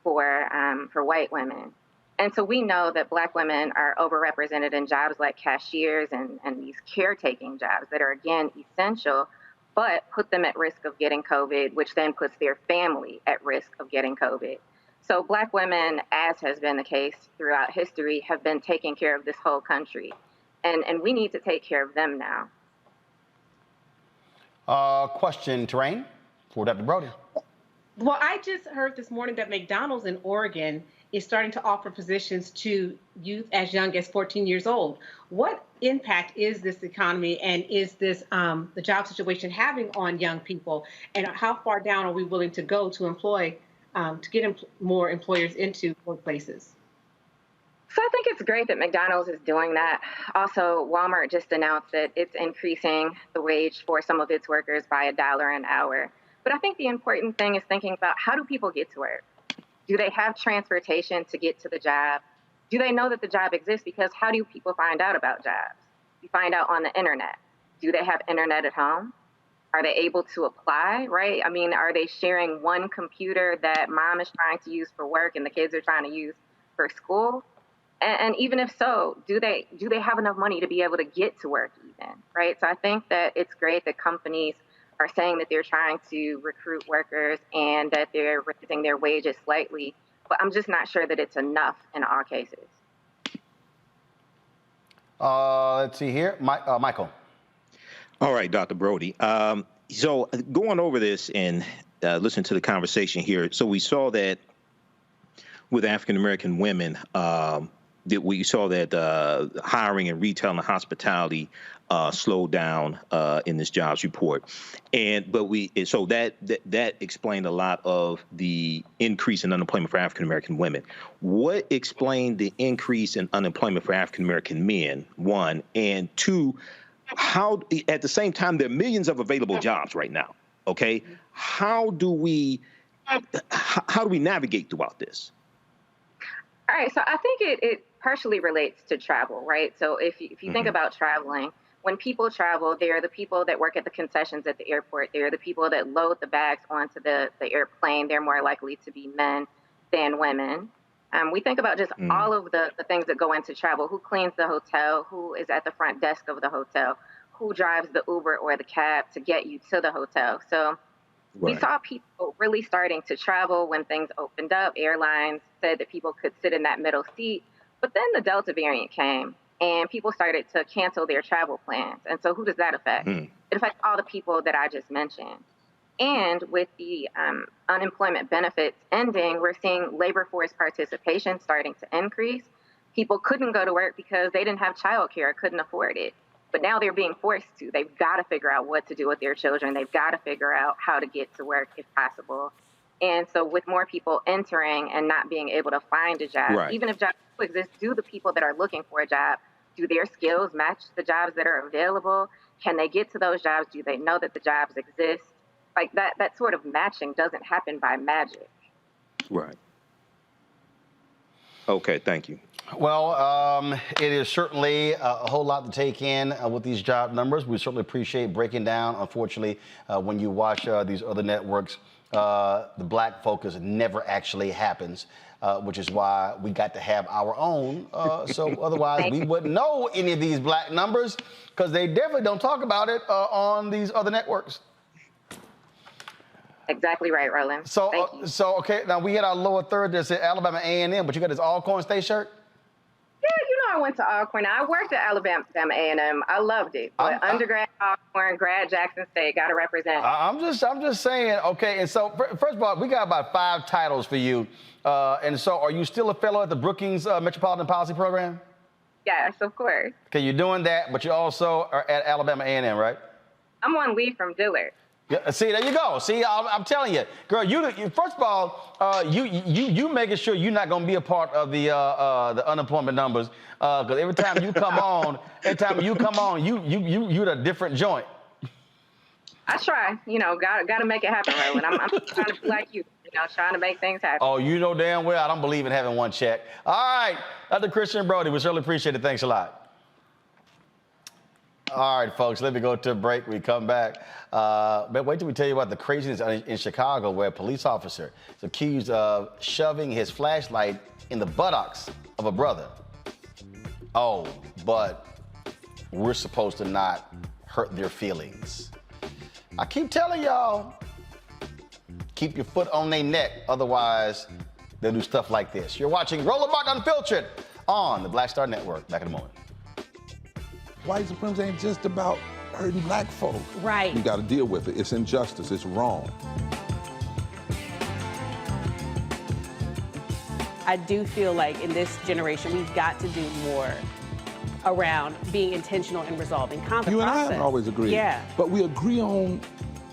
for white women. And so we know that Black women are overrepresented in jobs like cashiers and these caretaking jobs that are, again, essential, but put them at risk of getting COVID, which then puts their family at risk of getting COVID. So Black women, as has been the case throughout history, have been taking care of this whole country. And we need to take care of them now. Question, Terrain, for Dr. Brody. Well, I just heard this morning that McDonald's in Oregon is starting to offer positions to youth as young as 14 years old. What impact is this economy and is this the job situation having on young people? And how far down are we willing to go to employ to get more employers into workplaces? So I think it's great that McDonald's is doing that. Also, Walmart just announced that it's increasing the wage for some of its workers by $1 an hour. But I think the important thing is thinking about, how do people get to work? Do they have transportation to get to the job? Do they know that the job exists? Because how do people find out about jobs? You find out on the internet. Do they have internet at home? Are they able to apply, right? I mean, are they sharing one computer that mom is trying to use for work and the kids are trying to use for school? And even if so, do they have enough money to be able to get to work even, right? So I think that it's great that companies are saying that they're trying to recruit workers and that they're raising their wages slightly, but I'm just not sure that it's enough in all cases. Let's see here, Michael. All right, Dr. Brody. So going over this and listening to the conversation here, so we saw that with African-American women, that we saw that hiring in retail and hospitality slowed down in this jobs report, so that explained a lot of the increase in unemployment for African-American women. What explained the increase in unemployment for African-American men? One, and two, how at the same time there are millions of available jobs right now. Okay, how do we navigate throughout this? All right, so I think it partially relates to travel, right? So if you think about traveling, when people travel, they're the people that work at the concessions at the airport. They're the people that load the bags onto the airplane. They're more likely to be men than women. We think about just all of the things that go into travel. Who cleans the hotel? Who is at the front desk of the hotel? Who drives the Uber or the cab to get you to the hotel? So we saw people really starting to travel when things opened up. Airlines said that people could sit in that middle seat. But then the Delta variant came and people started to cancel their travel plans. And so who does that affect? It affects all the people that I just mentioned. And with the unemployment benefits ending, we're seeing labor force participation starting to increase. People couldn't go to work because they didn't have childcare, couldn't afford it. But now they're being forced to. They've got to figure out what to do with their children. They've got to figure out how to get to work if possible. And so with more people entering and not being able to find a job, even if jobs exist, do the people that are looking for a job, do their skills match the jobs that are available? Can they get to those jobs? Do they know that the jobs exist? Like that sort of matching doesn't happen by magic. Right. Okay, thank you. Well, it is certainly a whole lot to take in with these job numbers. We certainly appreciate breaking down. Unfortunately, when you watch these other networks, the black focus never actually happens, which is why we got to have our own. So otherwise, we wouldn't know any of these black numbers because they definitely don't talk about it on these other networks. Exactly right, Roland. So, okay, now we had our lower third that said Alabama A&M, but you got this Alcorn State shirt? Yeah, you know I went to Alcorn. I worked at Alabama A&M. I loved it. But undergrad Alcorn, grad Jackson State, got to represent. I'm just saying, okay, and so first of all, we got about 5 titles for you. And so are you still a fellow at the Brookings Metropolitan Policy Program? Yes, of course. Okay, you're doing that, but you also are at Alabama A&M, right? I'm on leave from Dillard. Yeah, see, there you go. See, I'm telling you, girl. You first of all, you making sure you're not gonna be a part of the unemployment numbers, because every time you come on, you're a different joint. I try, gotta make it happen, Roland. I'm trying to be like you, trying to make things happen. Oh, you know damn well I don't believe in having one check. All right, Dr. Christian Brody, we certainly appreciate it. Thanks a lot. All right, folks, let me go to a break. We come back. But wait till we tell you about the craziness in Chicago where a police officer is accused of shoving his flashlight in the buttocks of a brother. Oh, but we're supposed to not hurt their feelings. I keep telling y'all, keep your foot on their neck. Otherwise, they'll do stuff like this. You're watching Roland Martin Unfiltered on the Black Star Network. Back in a moment. White supremacy ain't just about hurting black folk. Right. We got to deal with it. It's injustice. It's wrong. I do feel like in this generation, we've got to do more around being intentional in resolving conflict. You and I process. haven't always agreed. Yeah. But we agree on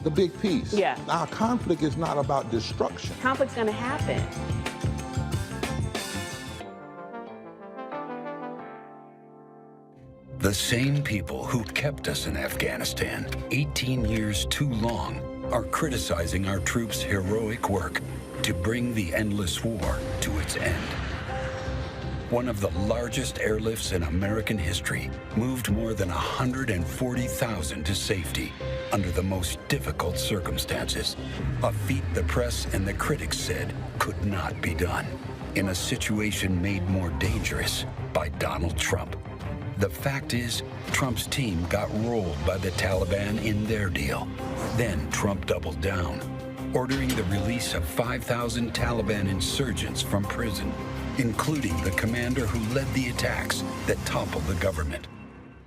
the big piece. Yeah. Now, conflict is not about destruction. Conflict's gonna happen. The same people who kept us in Afghanistan 18 years too long are criticizing our troops' heroic work to bring the endless war to its end. One of the largest airlifts in American history moved more than 140,000 to safety under the most difficult circumstances, a feat the press and the critics said could not be done, in a situation made more dangerous by Donald Trump. The fact is, Trump's team got rolled by the Taliban in their deal. Then Trump doubled down, ordering the release of 5,000 Taliban insurgents from prison, including the commander who led the attacks that toppled the government.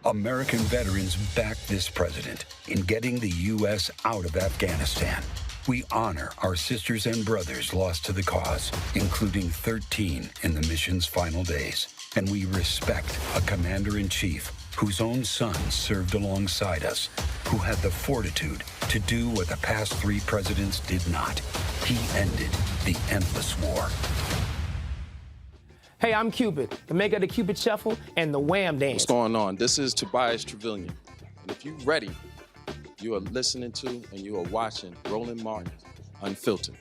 American veterans backed this president in getting the U.S. out of Afghanistan. We honor our sisters and brothers lost to the cause, including 13 in the mission's final days. And we respect a commander-in-chief whose own son served alongside us, who had the fortitude to do what the past 3 presidents did not. He ended the endless war. Hey, I'm Cupid, the maker of the Cupid Shuffle and the Wham Dance. What's going on? This is Tobias Trevelyan. And if you're ready, you are listening to and you are watching Roland Martin Unfiltered.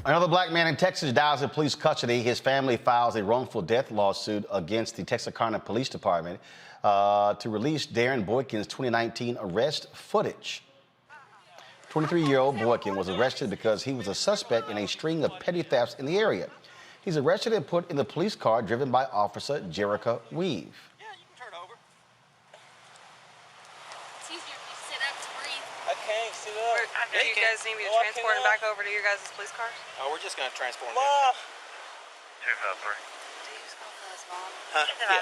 Another black man in Texas dies in police custody. His family files a wrongful death lawsuit against the Texarkana Police Department to release Darren Boykin's 2019 arrest footage. 23-year-old Boykin was arrested because he was a suspect in a string of petty thefts in the area. He's arrested and put in the police car driven by Officer Jerica Weave. You guys need me to transport him back over to your guys' police cars? Oh, we're just going to transport him. Mom! 253. Huh? Yeah.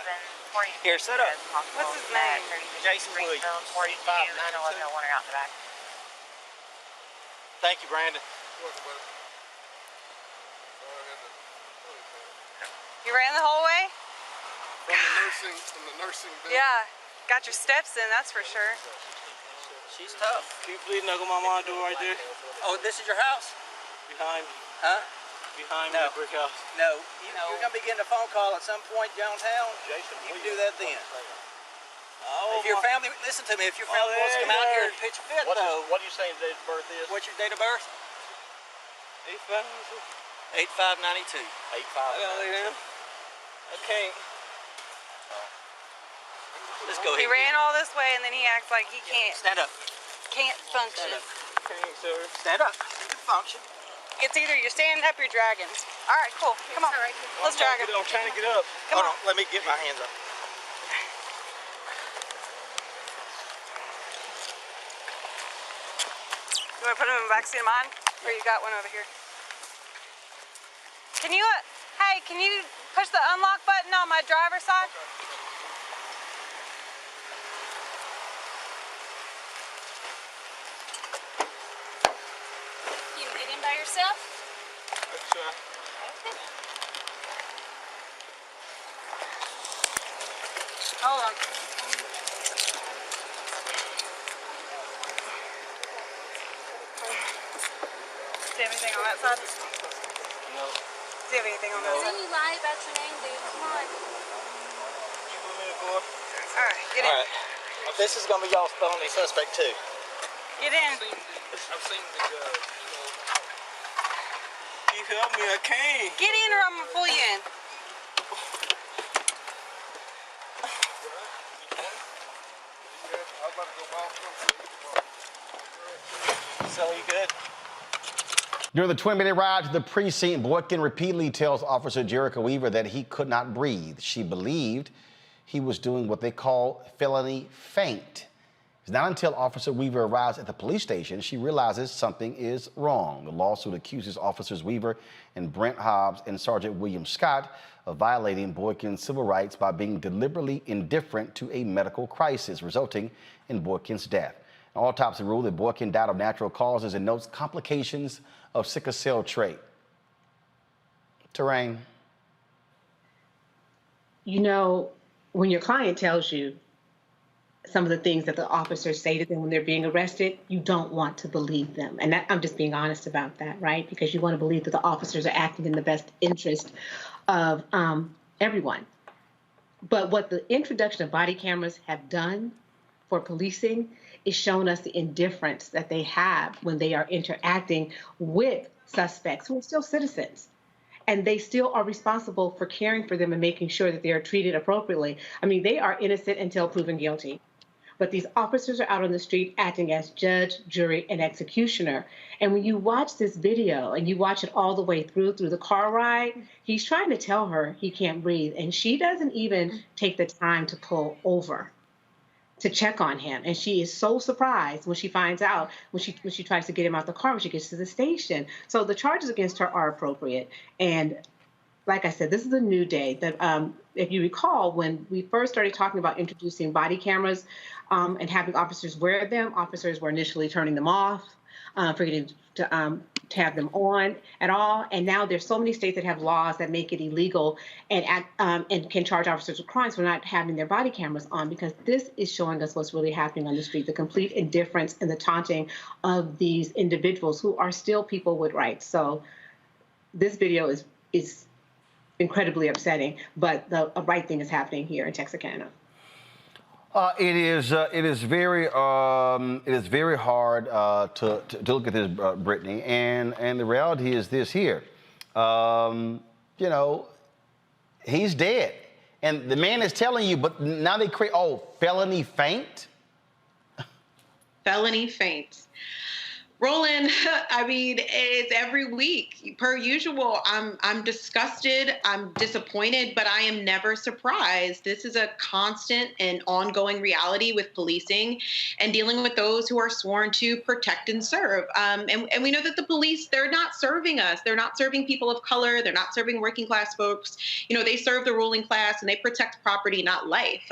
Here, set up. What's his name? Jason Williams. 911 out the back. Thank you, Brandon. You ran the whole way? From the nursing building. Yeah. Got your steps in, that's for sure. She's tough. Can you please knuckle my mom door right there? Oh, this is your house? Behind me. Huh? Behind me, the brick house. No. You're going to be getting a phone call at some point downtown. Jason, you can do that then. Oh, if your family, listen to me, if your family wants to come out here and pitch a fit, though. What are you saying date of birth is? What's your date of birth? 8592. 8592. I gotta lay down. Okay. Let's go ahead. He ran all this way and then he acts like he can't. Stand up. Can't function. Stand up. Okay, sir. Stand up. Function. It's either you're standing up or you're dragging. All right, cool. Come on. Let's drag him. I'm trying to get up. Come Hold on. on. Let me get my hands up. You want to put him in the backseat of mine? Or you got one over here? Can you, hey, can you push the unlock button on my driver's side? You can get in by yourself? Sure. Hold on. Do you have anything on that side? No. Do you have anything on that side? Then you lie about your name, dude. Come on. All right, get in. All right. This is going to be y'all's felony suspect, too. Get in. I've seen the judge. You help me, I can't. Get in or I'm going to pull you in. So, you good? During the 20-minute ride to the precinct, Boykin repeatedly tells Officer Jerica Weaver that he could not breathe. She believed he was doing what they call felony faint. It's not until Officer Weaver arrives at the police station she realizes something is wrong. The lawsuit accuses Officers Weaver and Brent Hobbs and Sergeant William Scott of violating Boykin's civil rights by being deliberately indifferent to a medical crisis, resulting in Boykin's death. An autopsy ruled that Boykin died of natural causes and notes complications of sickle cell trait. Terrain. You know, when your client tells you some of the things that the officers say to them when they're being arrested, you don't want to believe them. And that, I'm just being honest about that, right? Because you want to believe that the officers are acting in the best interest of everyone. But what the introduction of body cameras have done for policing is shown us the indifference that they have when they are interacting with suspects who are still citizens. And they still are responsible for caring for them and making sure that they are treated appropriately. I mean, they are innocent until proven guilty. But these officers are out on the street acting as judge, jury, and executioner. And when you watch this video and you watch it all the way through the car ride, he's trying to tell her he can't breathe. And she doesn't even take the time to pull over to check on him. And she is so surprised when she finds out, when she tries to get him out the car when she gets to the station. So the charges against her are appropriate. And like I said, this is a new day. That if you recall, when we first started talking about introducing body cameras and having officers wear them, officers were initially turning them off, forgetting to have them on at all. And now there's so many states that have laws that make it illegal and can charge officers with crimes for not having their body cameras on, because this is showing us what's really happening on the street, the complete indifference and the taunting of these individuals who are still people with rights. So this video is incredibly upsetting, but the right thing is happening here in Texarkana. It is very hard to look at this, Brittany, and the reality is this here. You know, he's dead, and the man is telling you, but now they create felony feint. Felony feint. Roland, I mean, it's every week, per usual. I'm disgusted, I'm disappointed, but I am never surprised. This is a constant and ongoing reality with policing and dealing with those who are sworn to protect and serve. And we know that the police, they're not serving us. They're not serving people of color. They're not serving working class folks. You know, they serve the ruling class and they protect property, not life.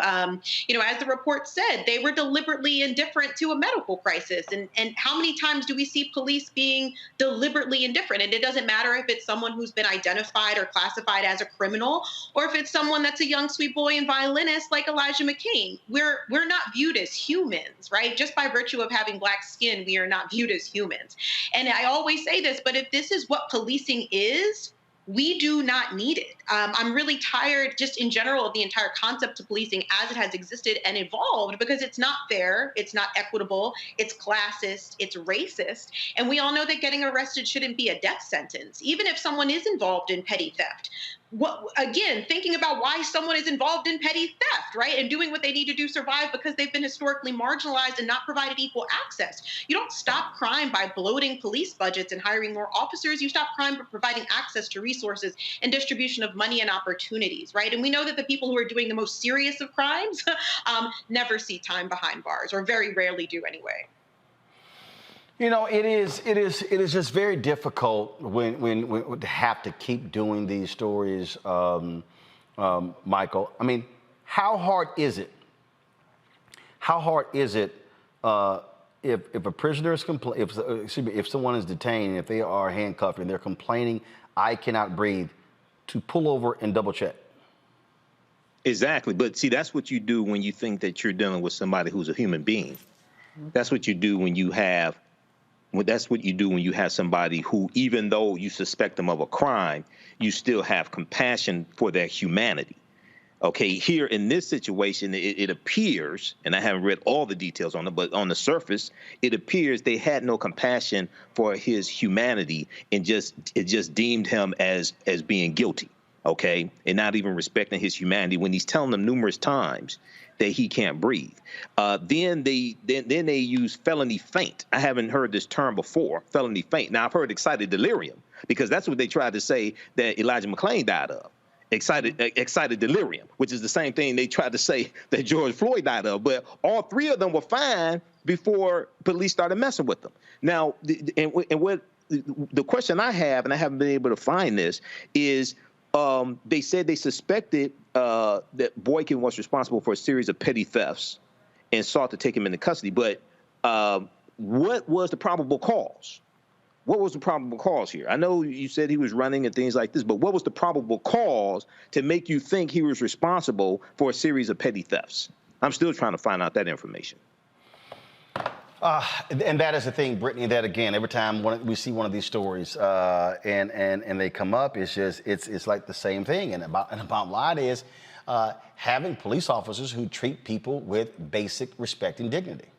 You know, as the report said, they were deliberately indifferent to a medical crisis. And how many times do we see police being deliberately indifferent? And it doesn't matter if it's someone who's been identified or classified as a criminal, or if it's someone that's a young sweet boy and violinist like Elijah McCain. We're not viewed as humans, right? Just by virtue of having black skin, we are not viewed as humans. And I always say this, but if this is what policing is, we do not need it. I'm really tired just in general of the entire concept of policing as it has existed and evolved, because it's not fair, it's not equitable, it's classist, it's racist. And we all know that getting arrested shouldn't be a death sentence, even if someone is involved in petty theft. Again, thinking about why someone is involved in petty theft, right? And doing what they need to do to survive because they've been historically marginalized and not provided equal access. You don't stop crime by bloating police budgets and hiring more officers. You stop crime by providing access to resources and distribution of money and opportunities, right? And we know that the people who are doing the most serious of crimes never see time behind bars, or very rarely do anyway. You know, it is just very difficult when to have to keep doing these stories, Michael. I mean, how hard is it? How hard is it if a prisoner is if someone is detained, if they are handcuffed and they're complaining, I cannot breathe, to pull over and double check? Exactly, but see, that's what you do when you think that you're dealing with somebody who's a human being. That's what you do when you have. That's what you do when you have somebody who, even though you suspect them of a crime, you still have compassion for their humanity. Okay, here in this situation, it appears, and I haven't read all the details on it, but on the surface, it appears they had no compassion for his humanity and it just deemed him as being guilty. Okay, and not even respecting his humanity when he's telling them numerous times that he can't breathe. Then they use felony feint. I haven't heard this term before, felony feint. Now, I've heard excited delirium, because that's what they tried to say that Elijah McClain died of. Excited delirium, which is the same thing they tried to say that George Floyd died of. But all three of them were fine before police started messing with them. Now, what the question I have, and I haven't been able to find this, is they said they suspected that Boykin was responsible for a series of petty thefts and sought to take him into custody. But what was the probable cause? what was the probable cause here? I know you said he was running and things like this, but what was the probable cause to make you think he was responsible for a series of petty thefts? I'm still trying to find out that information. And that is the thing, Brittany, that again, every time we see one of these stories and they come up, it's like the same thing. And the bottom line is having police officers who treat people with basic respect and dignity.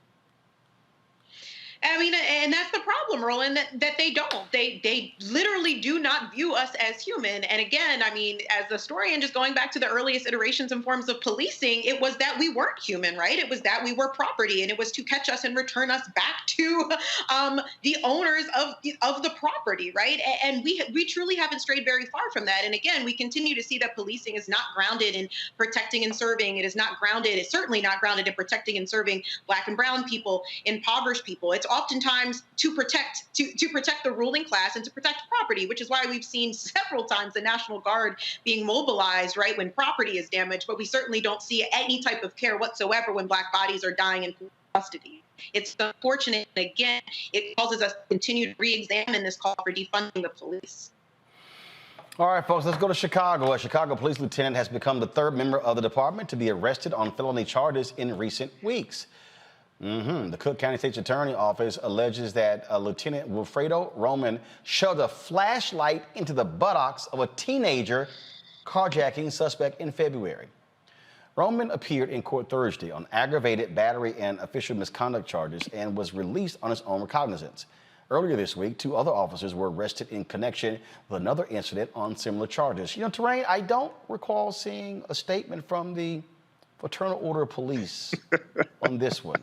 I mean, and that's the problem, Roland, that they don't. They literally do not view us as human. And again, I mean, as the historian, just going back to the earliest iterations and forms of policing, it was that we weren't human, right? It was that we were property, and it was to catch us and return us back to the owners of the property, right? And we truly haven't strayed very far from that. And again, we continue to see that policing is not grounded in protecting and serving. It is not grounded. It's certainly not grounded in protecting and serving Black and brown people, impoverished people. It's oftentimes to protect the ruling class and to protect property, which is why we've seen several times the National Guard being mobilized, right, when property is damaged, but we certainly don't see any type of care whatsoever when Black bodies are dying in custody. It's unfortunate. Again, it causes us to continue to re-examine this call for defunding the police. All right, folks, let's go to Chicago. A Chicago police lieutenant has become the third member of the department to be arrested on felony charges in recent weeks. The Cook County State's Attorney Office alleges that Lieutenant Wilfredo Roman shoved a flashlight into the buttocks of a teenager carjacking suspect in February. Roman appeared in court Thursday on aggravated battery and official misconduct charges and was released on his own recognizance. Earlier this week, 2 other officers were arrested in connection with another incident on similar charges. You know, Terrain, I don't recall seeing a statement from the Fraternal Order of Police on this one.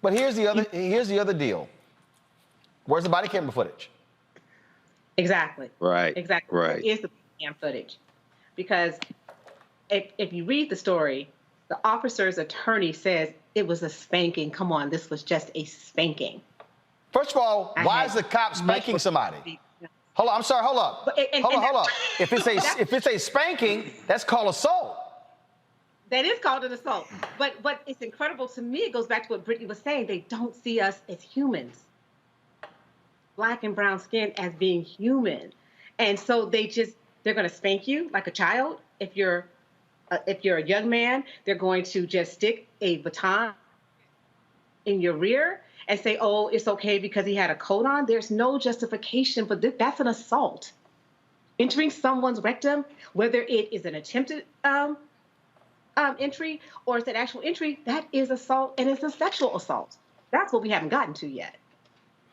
But here's the other deal. Where's the body camera footage? Exactly. Right. Exactly. Right. Where is the cam footage? Because if you read the story, the officer's attorney says it was a spanking. Come on, this was just a spanking. First of all, why is the cop spanking somebody? Hold on, I'm sorry, hold up. Hold up. If it's a spanking, that's called assault. That is called an assault. But what is incredible to me, it goes back to what Brittany was saying. They don't see us as humans, Black and brown skin, as being human. And so they're going to spank you like a child. If you're a young man, they're going to just stick a baton in your rear and say, oh, it's okay because he had a coat on. There's no justification for this. That's an assault. Entering someone's rectum, whether it is an attempted entry or it's an actual entry, that is assault, and it's a sexual assault. That's what we haven't gotten to yet.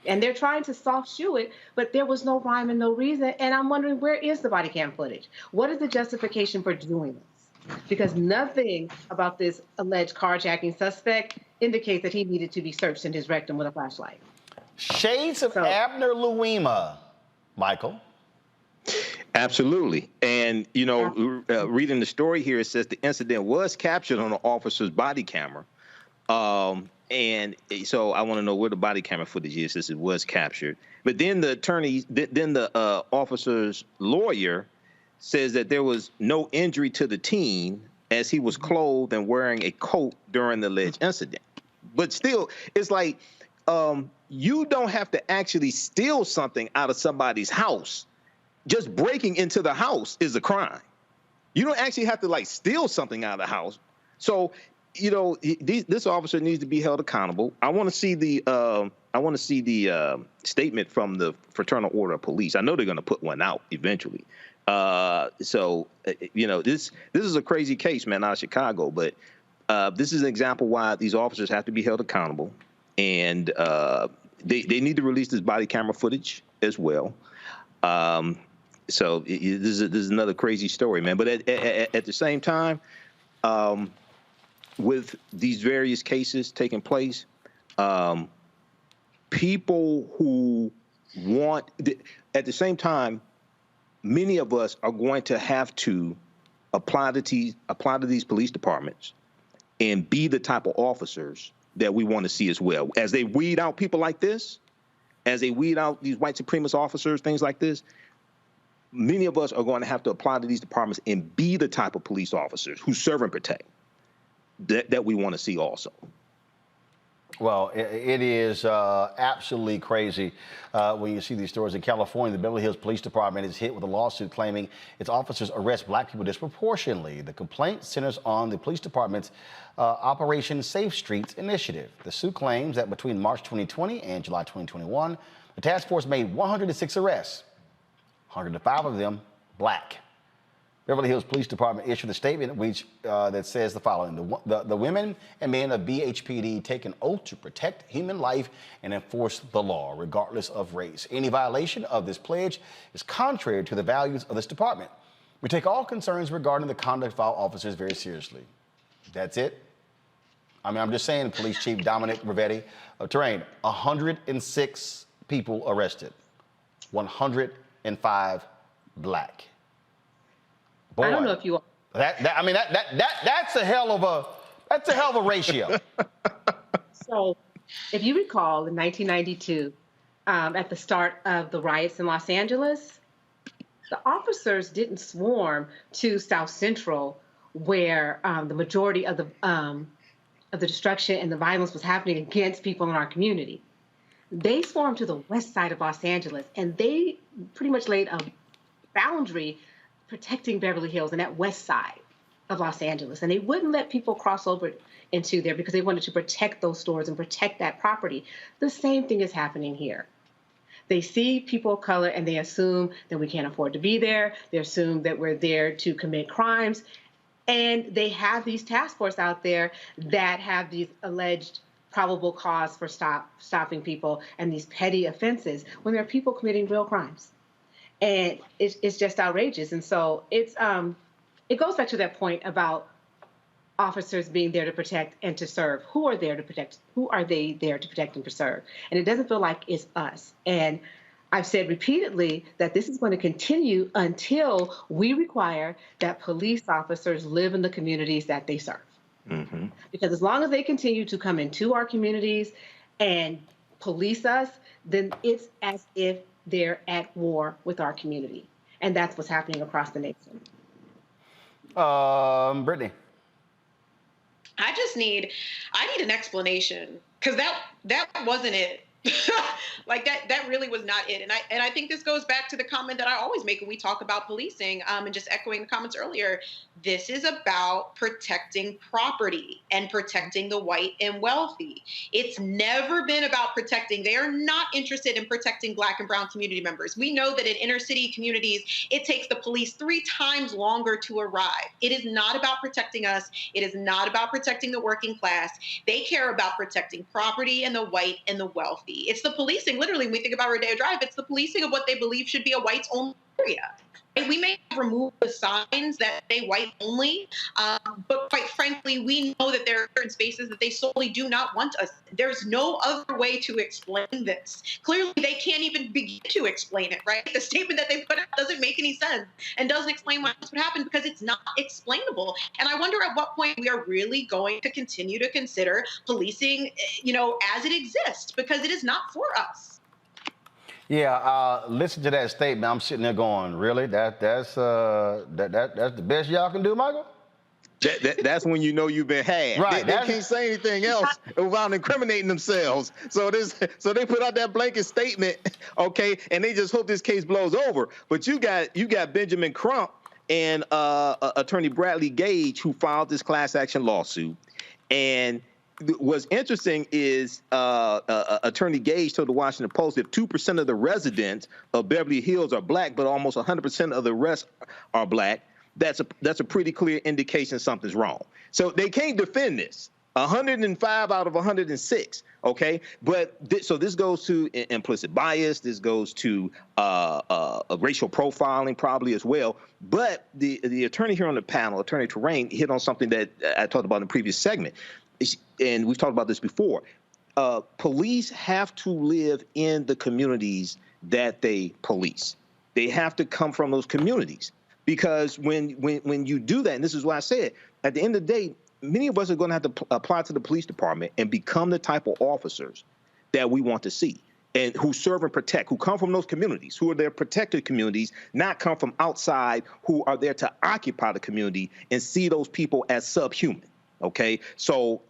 And they're trying to soft shoe it, but there was no rhyme and no reason. And I'm wondering, where is the body cam footage? What is the justification for doing this? Because nothing about this alleged carjacking suspect indicates that he needed to be searched in his rectum with a flashlight. Shades of Abner Louima, Michael. Absolutely. And, you know, reading the story here, it says the incident was captured on an officer's body camera. And so I want to know where the body camera footage is, since it was captured. But then the officer's lawyer says that there was no injury to the teen as he was clothed and wearing a coat during the alleged incident. But still, it's like you don't have to actually steal something out of somebody's house. Just breaking into the house is a crime. You don't actually have to like steal something out of the house. So, you know, this officer needs to be held accountable. I want to see the statement from the Fraternal Order of Police. I know they're going to put one out eventually. So, you know, this is a crazy case, man, out of Chicago. But this is an example why these officers have to be held accountable, and they need to release this body camera footage as well. So this is another crazy story, man. But at the same time, with these various cases taking place, people who want, at the same time, many of us are going to have to apply to these police departments and be the type of officers that we want to see as well. As they weed out people like this, as they weed out these white supremacist officers, things like this, many of us are going to have to apply to these departments and be the type of police officers who serve and protect that we want to see also. Well, it is absolutely crazy when you see these stories. In California, the Beverly Hills Police Department is hit with a lawsuit claiming its officers arrest black people disproportionately. The complaint centers on the police department's Operation Safe Streets initiative. The suit claims that between March 2020 and July 2021, the task force made 106 arrests, 105 of them black. Beverly Hills Police Department issued a statement which that says the following: the women and men of BHPD take an oath to protect human life and enforce the law, regardless of race. Any violation of this pledge is contrary to the values of this department. We take all concerns regarding the conduct of our officers very seriously. That's it. I mean, I'm just saying, Police Chief Dominic Rivetti of Terrain, 106 people arrested, 105 black. Boy, I don't know if you. That's a hell of a ratio. So, if you recall, in 1992, at the start of the riots in Los Angeles, the officers didn't swarm to South Central, where the majority of the destruction and the violence was happening against people in our community. They swarmed to the west side of Los Angeles, and they pretty much laid a boundary protecting Beverly Hills and that west side of Los Angeles. And they wouldn't let people cross over into there because they wanted to protect those stores and protect that property. The same thing is happening here. They see people of color and they assume that we can't afford to be there. They assume that we're there to commit crimes. And they have these task force out there that have these alleged probable cause for stopping people and these petty offenses when there are people committing real crimes. And it's just outrageous. And so it goes back to that point about officers being there to protect and to serve. Who are there to protect? Who are they there to protect and to serve? And it doesn't feel like it's us. And I've said repeatedly that this is going to continue until we require that police officers live in the communities that they serve. Mm-hmm. Because as long as they continue to come into our communities and police us, then it's as if they're at war with our community. And that's what's happening across the nation. Brittany. I need an explanation, because that wasn't it. Like that really was not it. And I think this goes back to the comment that I always make when we talk about policing, and just echoing the comments earlier. This is about protecting property and protecting the white and wealthy. It's never been about protecting. They are not interested in protecting Black and brown community members. We know that in inner city communities, it takes the police 3 times longer to arrive. It is not about protecting us. It is not about protecting the working class. They care about protecting property and the white and the wealthy. It's the policing, literally, when we think about Rodeo Drive, it's the policing of what they believe should be a whites-only area. And we may remove the signs that say white only, but quite frankly, we know that there are certain spaces that they solely do not want us. There's no other way to explain this. Clearly, they can't even begin to explain it, right? The statement that they put out doesn't make any sense and doesn't explain why this would happen, because it's not explainable. And I wonder at what point we are really going to continue to consider policing, as it exists, because it is not for us. Yeah, listen to that statement. I'm sitting there going, really? That's the best y'all can do, Michael? That's when you know you've been had. Right. They can't say anything else without incriminating themselves. So they put out that blanket statement, okay, and they just hope this case blows over. But you got Benjamin Crump and Attorney Bradley Gage, who filed this class action lawsuit. And what's interesting is Attorney Gage told the Washington Post that 2% of the residents of Beverly Hills are Black, but almost 100% of the rest are Black. That's a pretty clear indication something's wrong. So they can't defend this. 105 out of 106, okay? But so this goes to implicit bias. This goes to racial profiling probably as well. But the attorney here on the panel, Attorney Terrain, hit on something that I talked about in the previous segment. And we've talked about this before. Police have to live in the communities that they police. They have to come from those communities, because when you do that, and this is why I said, at the end of the day, many of us are going to have to apply to the police department and become the type of officers that we want to see, and who serve and protect, who come from those communities, who are their protected communities, not come from outside, who are there to occupy the community and see those people as subhuman. Okay, so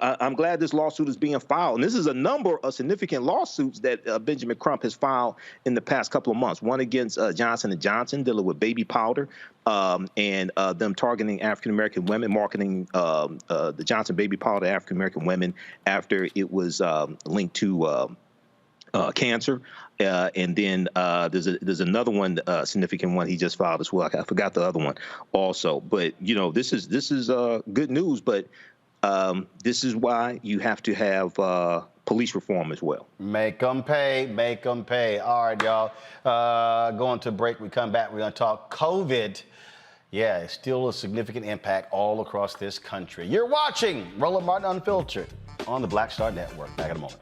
I'm glad this lawsuit is being filed, and this is a number of significant lawsuits that Benjamin Crump has filed in the past couple of months. One against Johnson & Johnson, dealing with baby powder, and them targeting African American women, marketing the Johnson baby powder to African American women after it was linked to cancer. And then there's another one, significant one he just filed as well. I forgot the other one also. But this is good news. But this is why you have to have police reform as well. Make them pay. Make them pay. All right, y'all. Going to break. We come back. We're going to talk COVID. Yeah, it's still a significant impact all across this country. You're watching Roland Martin Unfiltered on the Black Star Network. Back in a moment.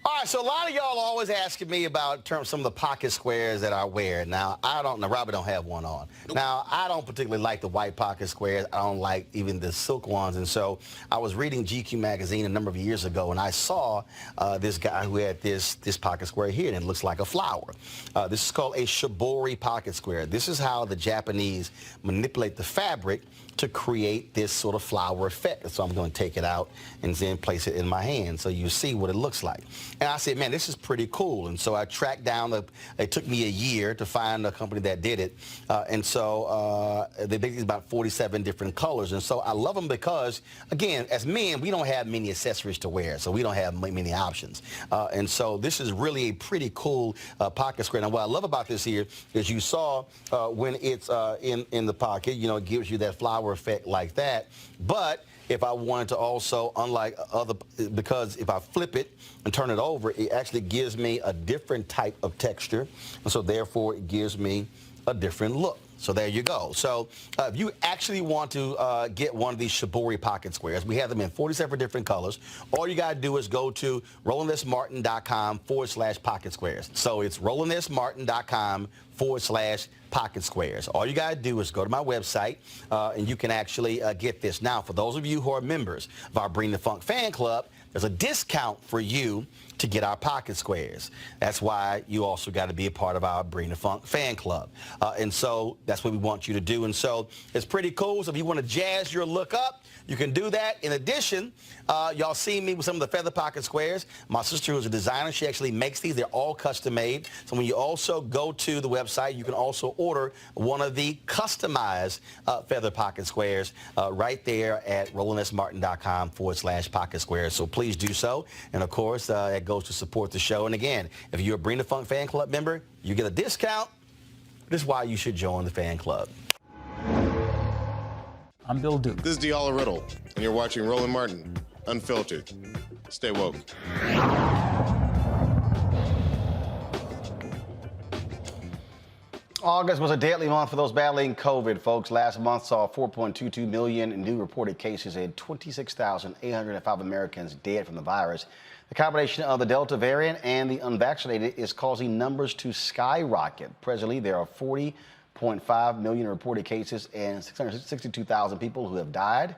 All right, so a lot of y'all are always asking me about some of the pocket squares that I wear. Now, Robert don't have one on. Now, I don't particularly like the white pocket squares. I don't like even the silk ones. And so I was reading GQ magazine a number of years ago, and I saw this guy who had this pocket square here, and it looks like a flower. This is called a shibori pocket square. This is how the Japanese manipulate the fabric to create this sort of flower effect. So I'm going to take it out and then place it in my hand so you see what it looks like. And I said, man, this is pretty cool. And so I tracked down, it took me a year to find a company that did it. And so they make these about 47 different colors. And so I love them because, again, as men, we don't have many accessories to wear, so we don't have many options. And so this is really a pretty cool pocket square. Now, what I love about this here is you saw when it's in the pocket, it gives you that flower effect like that. But if I wanted to also, unlike because if I flip it and turn it over, it actually gives me a different type of texture. And so therefore it gives me a different look. So there you go. So if you actually want to get one of these shibori pocket squares, we have them in 47 different colors. All you got to do is go to RolandSMartin.com/pocket squares. So it's RolandSMartin.com/pocket squares. All you got to do is go to my website, and you can actually get this. Now, for those of you who are members of our Bring the Funk fan club, there's a discount for you to get our pocket squares. That's why you also got to be a part of our Bring the Funk fan club. And so that's what we want you to do. And so it's pretty cool. So if you want to jazz your look up, you can do that. In addition, y'all see me with some of the feather pocket squares. My sister, who's a designer, she actually makes these. They're all custom made. So when you also go to the website, you can also order one of the customized feather pocket squares right there at RolandSMartin.com/pocket squares. So please do so. And of course, it goes to support the show. And again, if you're a Bring the Funk fan club member, you get a discount. This is why you should join the fan club. I'm Bill Duke. This is Diala Riddle, and you're watching Roland Martin Unfiltered. Stay woke. August was a deadly month for those battling COVID, folks. Last month saw 4.22 million new reported cases and 26,805 Americans dead from the virus. The combination of the Delta variant and the unvaccinated is causing numbers to skyrocket. Presently, there are 40.5 million reported cases and 662,000 people who have died.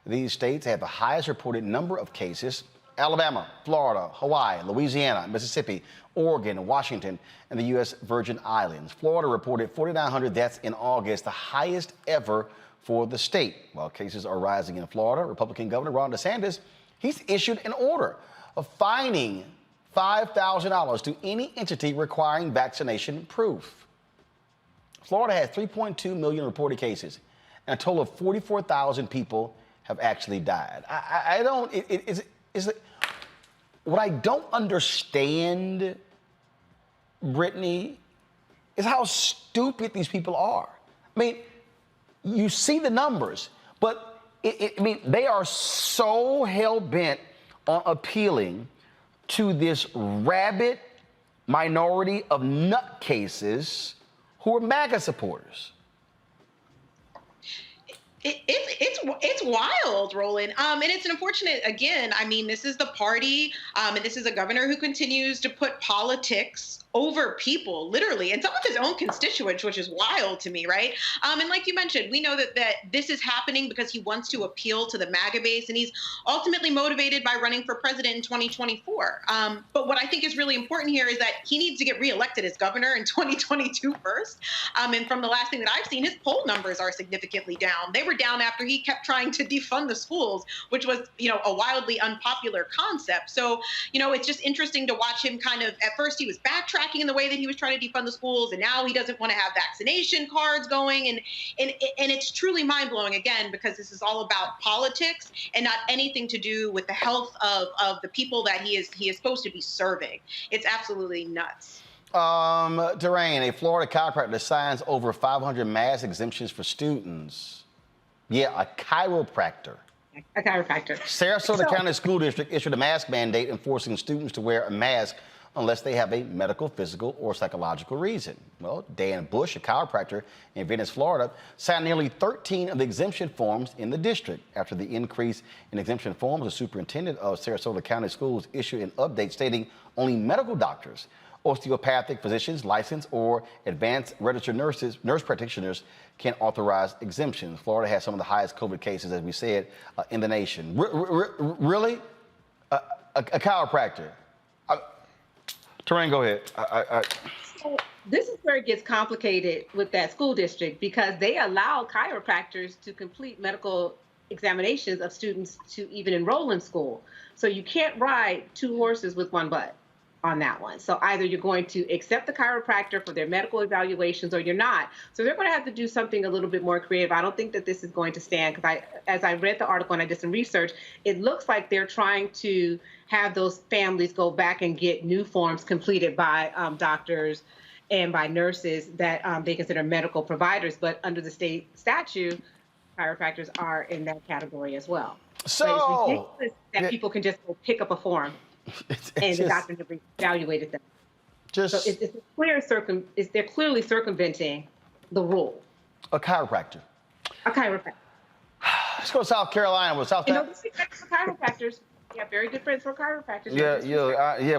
These states have the highest reported number of cases: Alabama, Florida, Hawaii, Louisiana, Mississippi, Oregon, Washington, and the U.S. Virgin Islands. Florida reported 4,900 deaths in August, the highest ever for the state. While cases are rising in Florida, Republican Governor Ron DeSantis, he's issued an order of fining $5,000 to any entity requiring vaccination proof. Florida has 3.2 million reported cases, and a total of 44,000 people have actually died. What I don't understand, Brittany, is how stupid these people are. I mean, you see the numbers, but they are so hell-bent on appealing to this rabid minority of nutcases who are MAGA supporters. It's wild, Roland. And it's unfortunate. Again, I mean, this is the party, and this is a governor who continues to put politics over people, literally, and some of his own constituents, which is wild to me, right? And like you mentioned, we know that this is happening because he wants to appeal to the MAGA base, and he's ultimately motivated by running for president in 2024. But what I think is really important here is that he needs to get reelected as governor in 2022 first. And from the last thing that I've seen, his poll numbers are significantly down. They were down after he kept trying to defund the schools, which was, a wildly unpopular concept. So, it's just interesting to watch him kind of, at first he was backtracking in the way that he was trying to defund the schools, and now he doesn't want to have vaccination cards going, and it's truly mind-blowing, again, because this is all about politics and not anything to do with the health of the people that he is supposed to be serving. It's absolutely nuts. Durain, a Florida chiropractor signs over 500 mask exemptions for students. Yeah, a chiropractor. A chiropractor. Sarasota County School District issued a mask mandate enforcing students to wear a mask unless they have a medical, physical, or psychological reason. Well, Dan Bush, a chiropractor in Venice, Florida, signed nearly 13 of the exemption forms in the district. After the increase in exemption forms, the superintendent of Sarasota County Schools issued an update stating only medical doctors, osteopathic physicians, licensed or advanced registered nurse practitioners can authorize exemptions. Florida has some of the highest COVID cases, as we said, in the nation. Really? A chiropractor? Terrain, go ahead. So this is where it gets complicated with that school district, because they allow chiropractors to complete medical examinations of students to even enroll in school. So you can't ride two horses with one butt on that one. So either you're going to accept the chiropractor for their medical evaluations or you're not. So they're going to have to do something a little bit more creative. I don't think that this is going to stand, because as I read the article and I did some research, it looks like they're trying to have those families go back and get new forms completed by doctors and by nurses that they consider medical providers. But under the state statute, chiropractors are in that category as well. So but it's ridiculous that people can just go pick up a form and the doctor evaluated them. So it's clear they're clearly circumventing the rule. A chiropractor. A chiropractor. Let's go to South Carolina. With South Carolina. For chiropractors, we have very good friends for chiropractors.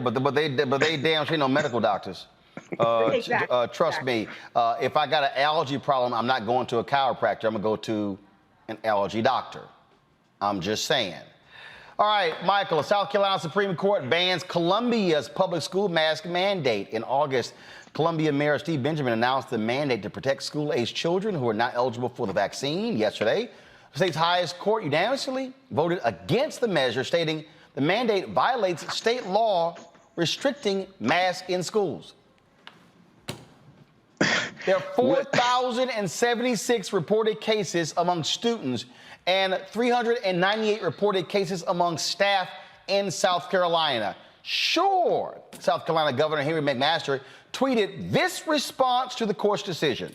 But they damn sure no medical doctors. Exactly. Trust me. If I got an allergy problem, I'm not going to a chiropractor. I'm gonna go to an allergy doctor. I'm just saying. All right, Michael, the South Carolina Supreme Court bans Columbia's public school mask mandate. In August, Columbia Mayor Steve Benjamin announced the mandate to protect school-aged children who are not eligible for the vaccine. Yesterday, the state's highest court unanimously voted against the measure, stating the mandate violates state law restricting masks in schools. There are 4,076 reported cases among students and 398 reported cases among staff in South Carolina. Sure, South Carolina Governor Henry McMaster tweeted this response to the court's decision.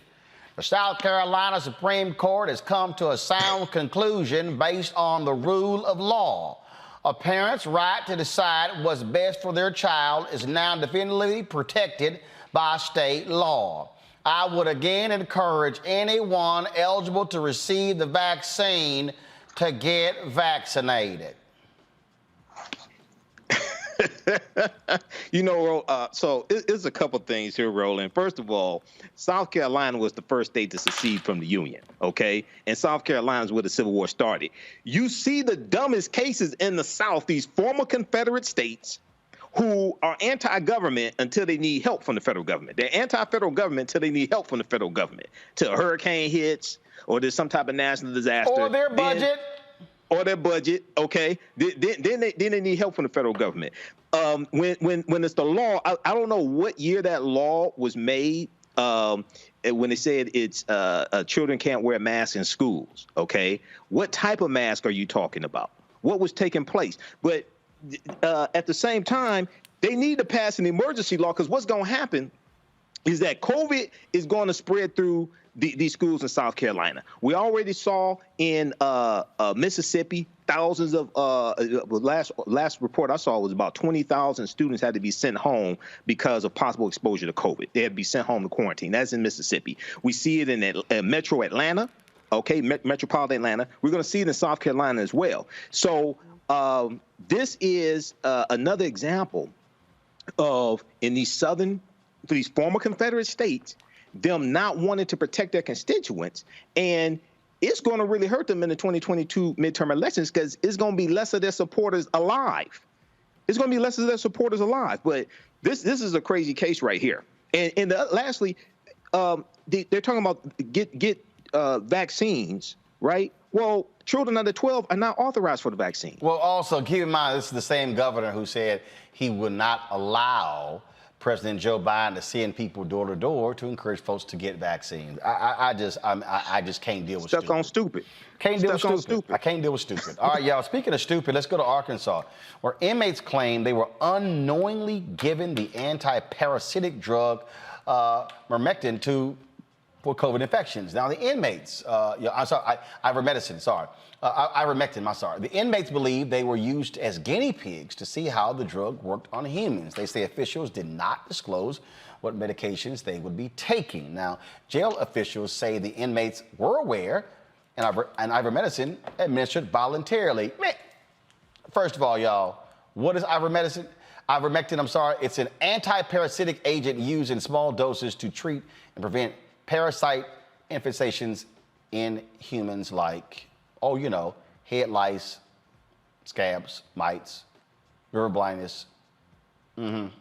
The South Carolina Supreme Court has come to a sound conclusion based on the rule of law. A parent's right to decide what's best for their child is now definitively protected by state law. I would again encourage anyone eligible to receive the vaccine to get vaccinated. So it's a couple things here, Roland. First of all, South Carolina was the first state to secede from the Union, okay? And South Carolina is where the Civil War started. You see the dumbest cases in the South, these former Confederate states, who are anti-government until they need help from the federal government. They're anti-federal government until they need help from the federal government. Till a hurricane hits or there's some type of national disaster. Or their budget. Okay. Then they need help from the federal government. When it's the law, I don't know what year that law was made, when they said it's children can't wear masks in schools, okay? What type of mask are you talking about? What was taking place? But at the same time, they need to pass an emergency law, because what's going to happen is that COVID is going to spread through these schools in South Carolina. We already saw in Mississippi, thousands of last report I saw was about 20,000 students had to be sent home because of possible exposure to COVID. They had to be sent home to quarantine. That's in Mississippi. We see it in Metro Atlanta, okay, metropolitan Atlanta. We're going to see it in South Carolina as well. So this is another example of, in these southern these former Confederate states, them not wanting to protect their constituents, and it's going to really hurt them in the 2022 midterm elections because it's going to be less of their supporters alive. It's going to be less of their supporters alive. But this is a crazy case right here. And lastly, they're talking about get vaccines, right? Well, children under 12 are not authorized for the vaccine. Well, also keep in mind, this is the same governor who said he would not allow President Joe Biden to send people door to door to encourage folks to get vaccines. I just can't deal with Stuck on stupid. Can't deal Stuck on with stupid. I can't deal with stupid. All right, y'all. Speaking of stupid, let's go to Arkansas, where inmates claim they were unknowingly given the anti-parasitic drug ivermectin for COVID infections. Now, the inmates, ivermectin, The inmates believe they were used as guinea pigs to see how the drug worked on humans. They say officials did not disclose what medications they would be taking. Now, jail officials say the inmates were aware and ivermectin administered voluntarily. Man, first of all, y'all, what is ivermectin? It's an anti-parasitic agent used in small doses to treat and prevent parasite infestations in humans like, head lice, scabs, mites, river blindness. Got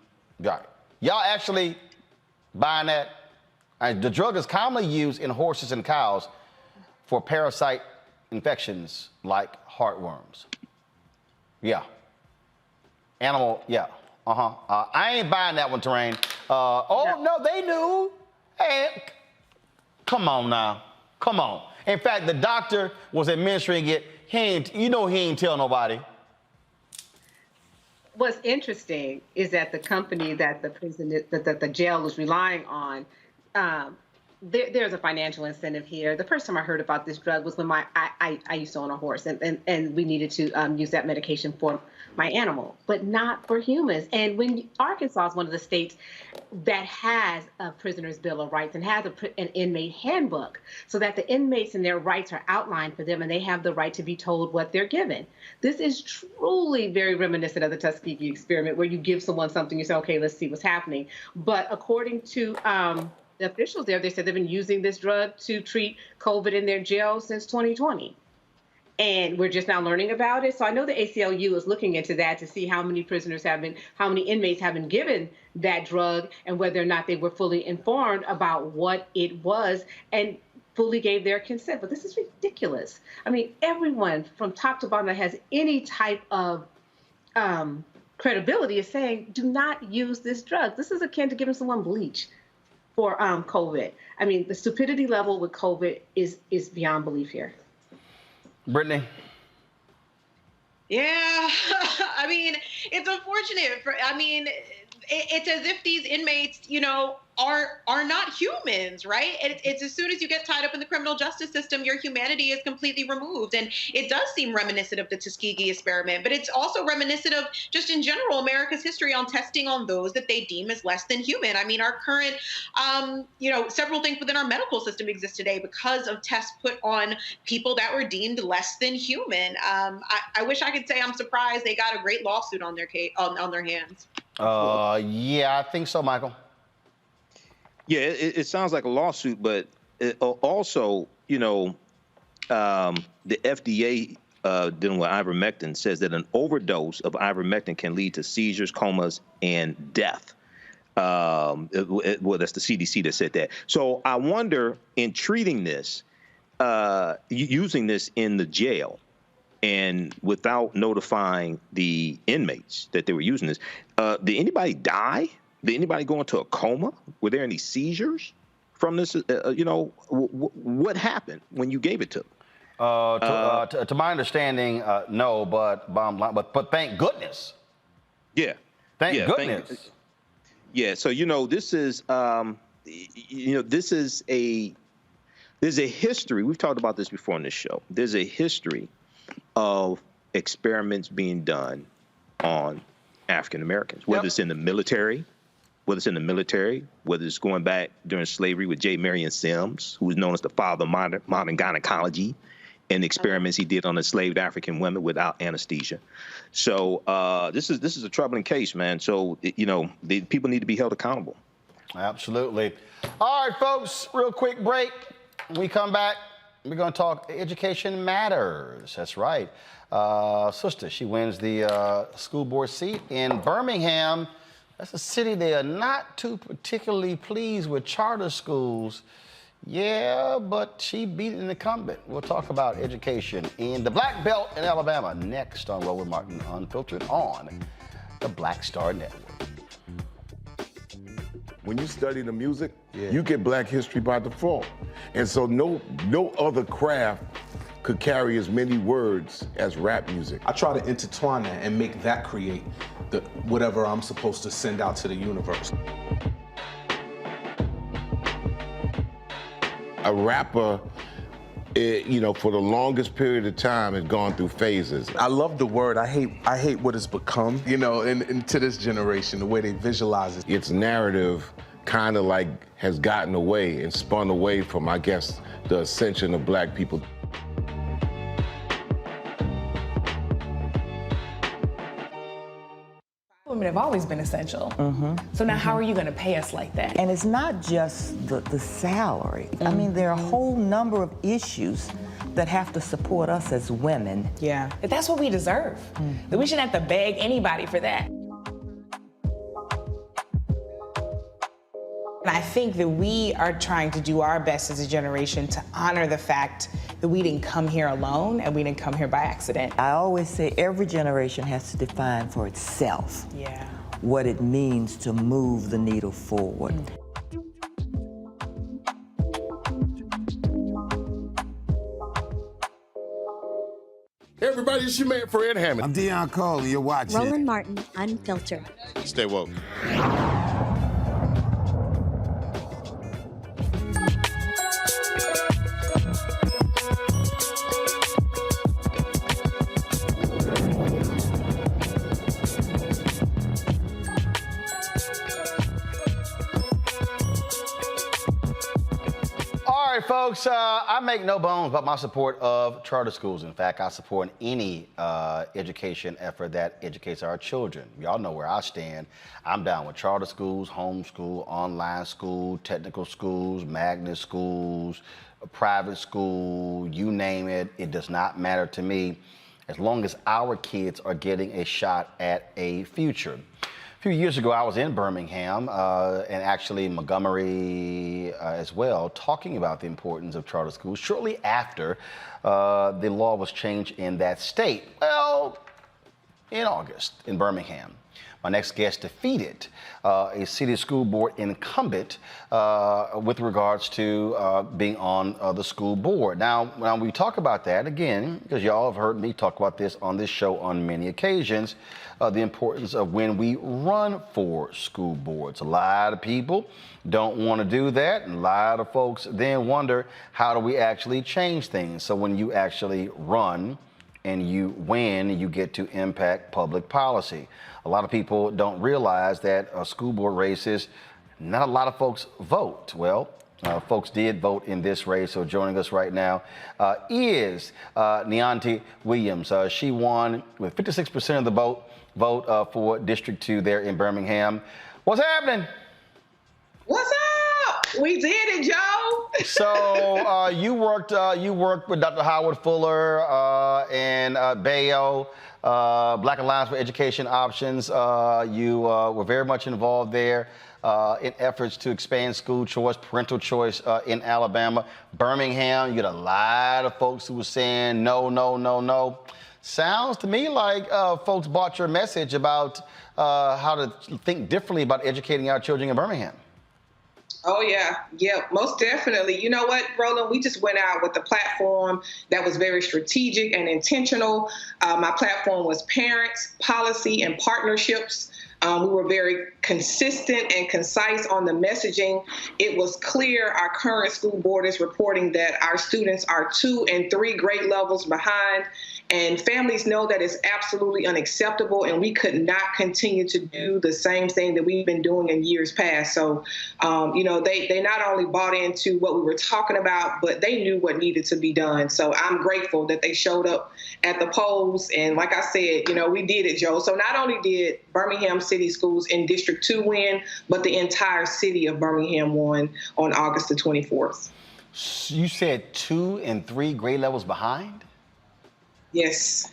it. Y'all actually buying that? The drug is commonly used in horses and cows for parasite infections like heartworms. Yeah. Animal, yeah. I ain't buying that one, Terrain. No, they knew. Hey, come on now. Come on. In fact, the doctor was administering it. He ain't tell nobody. What's interesting is that the company that the jail was relying on, there's a financial incentive here. The first time I heard about this drug was when I used to own a horse, and we needed to use that medication for my animal, but not for humans. And when Arkansas is one of the states that has a prisoner's bill of rights and has an inmate handbook, so that the inmates and their rights are outlined for them, and they have the right to be told what they're given. This is truly very reminiscent of the Tuskegee experiment, where you give someone something, you say, okay, let's see what's happening. But according to the officials there, they said they've been using this drug to treat COVID in their jail since 2020. And we're just now learning about it. So I know the ACLU is looking into that to see how many inmates have been given that drug and whether or not they were fully informed about what it was and fully gave their consent. But this is ridiculous. I mean, everyone from top to bottom that has any type of credibility is saying, do not use this drug. This is akin to giving someone bleach for COVID. I mean, the stupidity level with COVID is beyond belief here. Brittany? Yeah, I mean, it's unfortunate. It's as if these inmates, are not humans, right? It's as soon as you get tied up in the criminal justice system, your humanity is completely removed. And it does seem reminiscent of the Tuskegee experiment, but it's also reminiscent of just in general America's history on testing on those that they deem as less than human. I mean, our current, several things within our medical system exist today because of tests put on people that were deemed less than human. I wish I could say I'm surprised they got a great lawsuit on their on their hands. Yeah, I think so, Michael. Yeah, it sounds like a lawsuit, but also, the FDA dealing with ivermectin says that an overdose of ivermectin can lead to seizures, comas, and death. Well, that's the CDC that said that. So I wonder, in treating this, using this in the jail, and without notifying the inmates that they were using this, did anybody die? Did anybody go into a coma? Were there any seizures from this? What happened when you gave it to them? To my understanding, no, but thank goodness. Yeah. Thank goodness. So this is there's a history. We've talked about this before on this show. There's a history of experiments being done on African Americans, whether it's in the military. Whether it's going back during slavery with J. Marion Sims, who was known as the father of modern gynecology, and experiments he did on enslaved African women without anesthesia. So this is a troubling case, man. So people need to be held accountable. Absolutely. All right, folks, real quick break. When we come back, we're going to talk Education Matters. That's right. Sister, she wins the school board seat in Birmingham. That's a city they are not too particularly pleased with charter schools. Yeah, but she beat an incumbent. We'll talk about education in the Black Belt in Alabama next on Roland Martin Unfiltered on the Black Star Network. When you study the music, you get Black history by default. And so no other craft could carry as many words as rap music. I try to intertwine that and make that create whatever I'm supposed to send out to the universe. A rapper, for the longest period of time has gone through phases. I love the word. I hate what it's become, and to this generation, the way they visualize it. Its narrative kind of like has gotten away and spun away from, I guess, the ascension of Black people. Women have always been essential. So now how are you going to pay us like that? And it's not just the salary. I mean, there are a whole number of issues that have to support us as women. Yeah. That's what we deserve. That we shouldn't have to beg anybody for that. And I think that we are trying to do our best as a generation to honor the fact that we didn't come here alone and we didn't come here by accident. I always say every generation has to define for itself what it means to move the needle forward. Hey everybody, it's your man Fred Hammond. I'm Deion Cole, and you're watching Roland Martin Unfiltered. Stay woke. Folks, I make no bones about my support of charter schools. In fact, I support any education effort that educates our children. Y'all know where I stand. I'm down with charter schools, homeschool, online school, technical schools, magnet schools, private school, you name it. It does not matter to me as long as our kids are getting a shot at a future. A few years ago, I was in Birmingham and actually Montgomery as well, talking about the importance of charter schools shortly after the law was changed in that state. Well, in August in Birmingham. My next guest defeated a city school board incumbent with regards to being on the school board. Now, when we talk about that, again, because y'all have heard me talk about this on this show on many occasions, the importance of when we run for school boards. A lot of people don't want to do that, and a lot of folks then wonder, how do we actually change things? So when you actually run and you win, you get to impact public policy. A lot of people don't realize that school board races, not a lot of folks vote. Well, folks did vote in this race, so joining us right now is Daunte Williams. She won with 56% of the vote for District 2 there in Birmingham. What's happening? What's up? We did it, Joe. So you worked with Dr. Howard Fuller and Bayo, Black Alliance for Education Options. You were very much involved there in efforts to expand school choice, parental choice in Alabama. Birmingham, you had a lot of folks who were saying no, no, no, no. Sounds to me like folks bought your message about how to think differently about educating our children in Birmingham. Oh, yeah, most definitely. You know what, Roland, we just went out with a platform that was very strategic and intentional. My platform was parents, policy, and partnerships. We were very consistent and concise on the messaging. It was clear our current school board is reporting that our students are 2 and 3 grade levels behind. And families know that it's absolutely unacceptable, and we could not continue to do the same thing that we've been doing in years past. So, they not only bought into what we were talking about, but they knew what needed to be done. So I'm grateful that they showed up at the polls. And like I said, we did it, Joe. So not only did Birmingham City Schools in District 2 win, but the entire city of Birmingham won on August the 24th. You said 2 and 3 grade levels behind? Yes.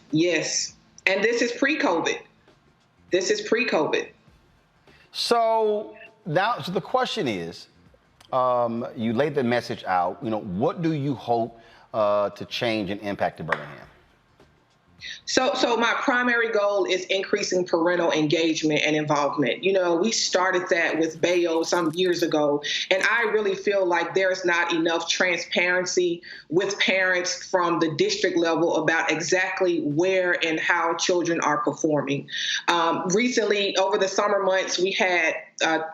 And this is pre-COVID. So now, the question is, you laid the message out. What do you hope to change and impact in Birmingham? So my primary goal is increasing parental engagement and involvement. We started that with Bayo some years ago, and I really feel like there's not enough transparency with parents from the district level about exactly where and how children are performing. Recently, over the summer months, we had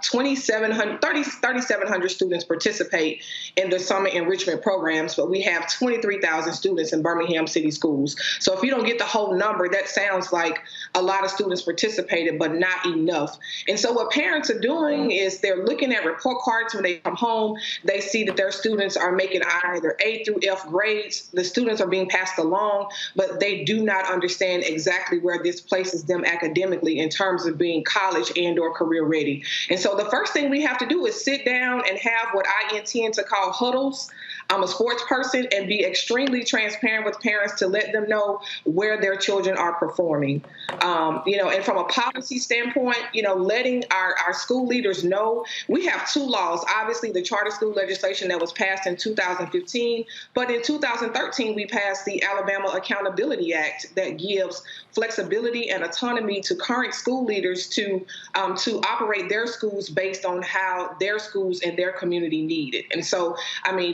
3,700 students participate in the summer enrichment programs, but we have 23,000 students in Birmingham City Schools. So if you don't get the whole number, that sounds like a lot of students participated, but not enough. And so what parents are doing is they're looking at report cards when they come home. They see that their students are making either A through F grades. The students are being passed along, but they do not understand exactly where this places them academically in terms of being college and or career ready. And so the first thing we have to do is sit down and have what I intend to call huddles. I'm a sports person, and be extremely transparent with parents to let them know where their children are performing. And from a policy standpoint, letting our school leaders know. We have 2 laws. Obviously, the charter school legislation that was passed in 2015, but in 2013, we passed the Alabama Accountability Act that gives flexibility and autonomy to current school leaders to operate their schools based on how their schools and their community need it. And so,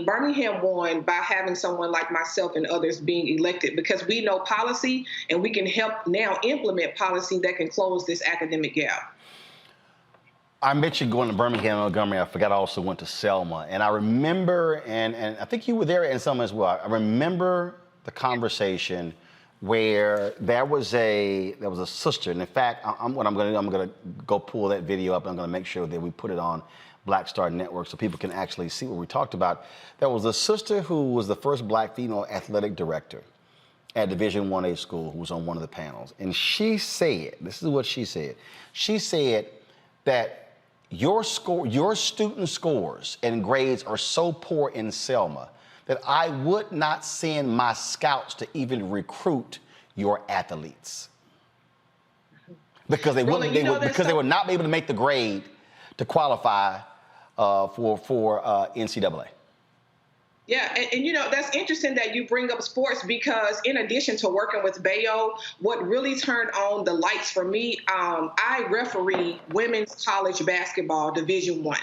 Birmingham won by having someone like myself and others being elected, because we know policy and we can help now implement policy that can close this academic gap. I mentioned going to Birmingham, Montgomery. I forgot I also went to Selma. And I remember, and I think you were there in Selma as well. I remember the conversation where there was a sister. And in fact, I'm gonna go pull that video up. I'm gonna make sure that we put it on Black Star Network so people can actually see what we talked about. There was a sister who was the first Black female athletic director at Division 1A school who was on one of the panels. And she said, this is what she said. She said that your student scores and grades are so poor in Selma that I would not send my scouts to even recruit your athletes because they would not be able to make the grade to qualify for NCAA. Yeah, and that's interesting that you bring up sports, because in addition to working with Bayo, what really turned on the lights for me, I referee women's college basketball Division I.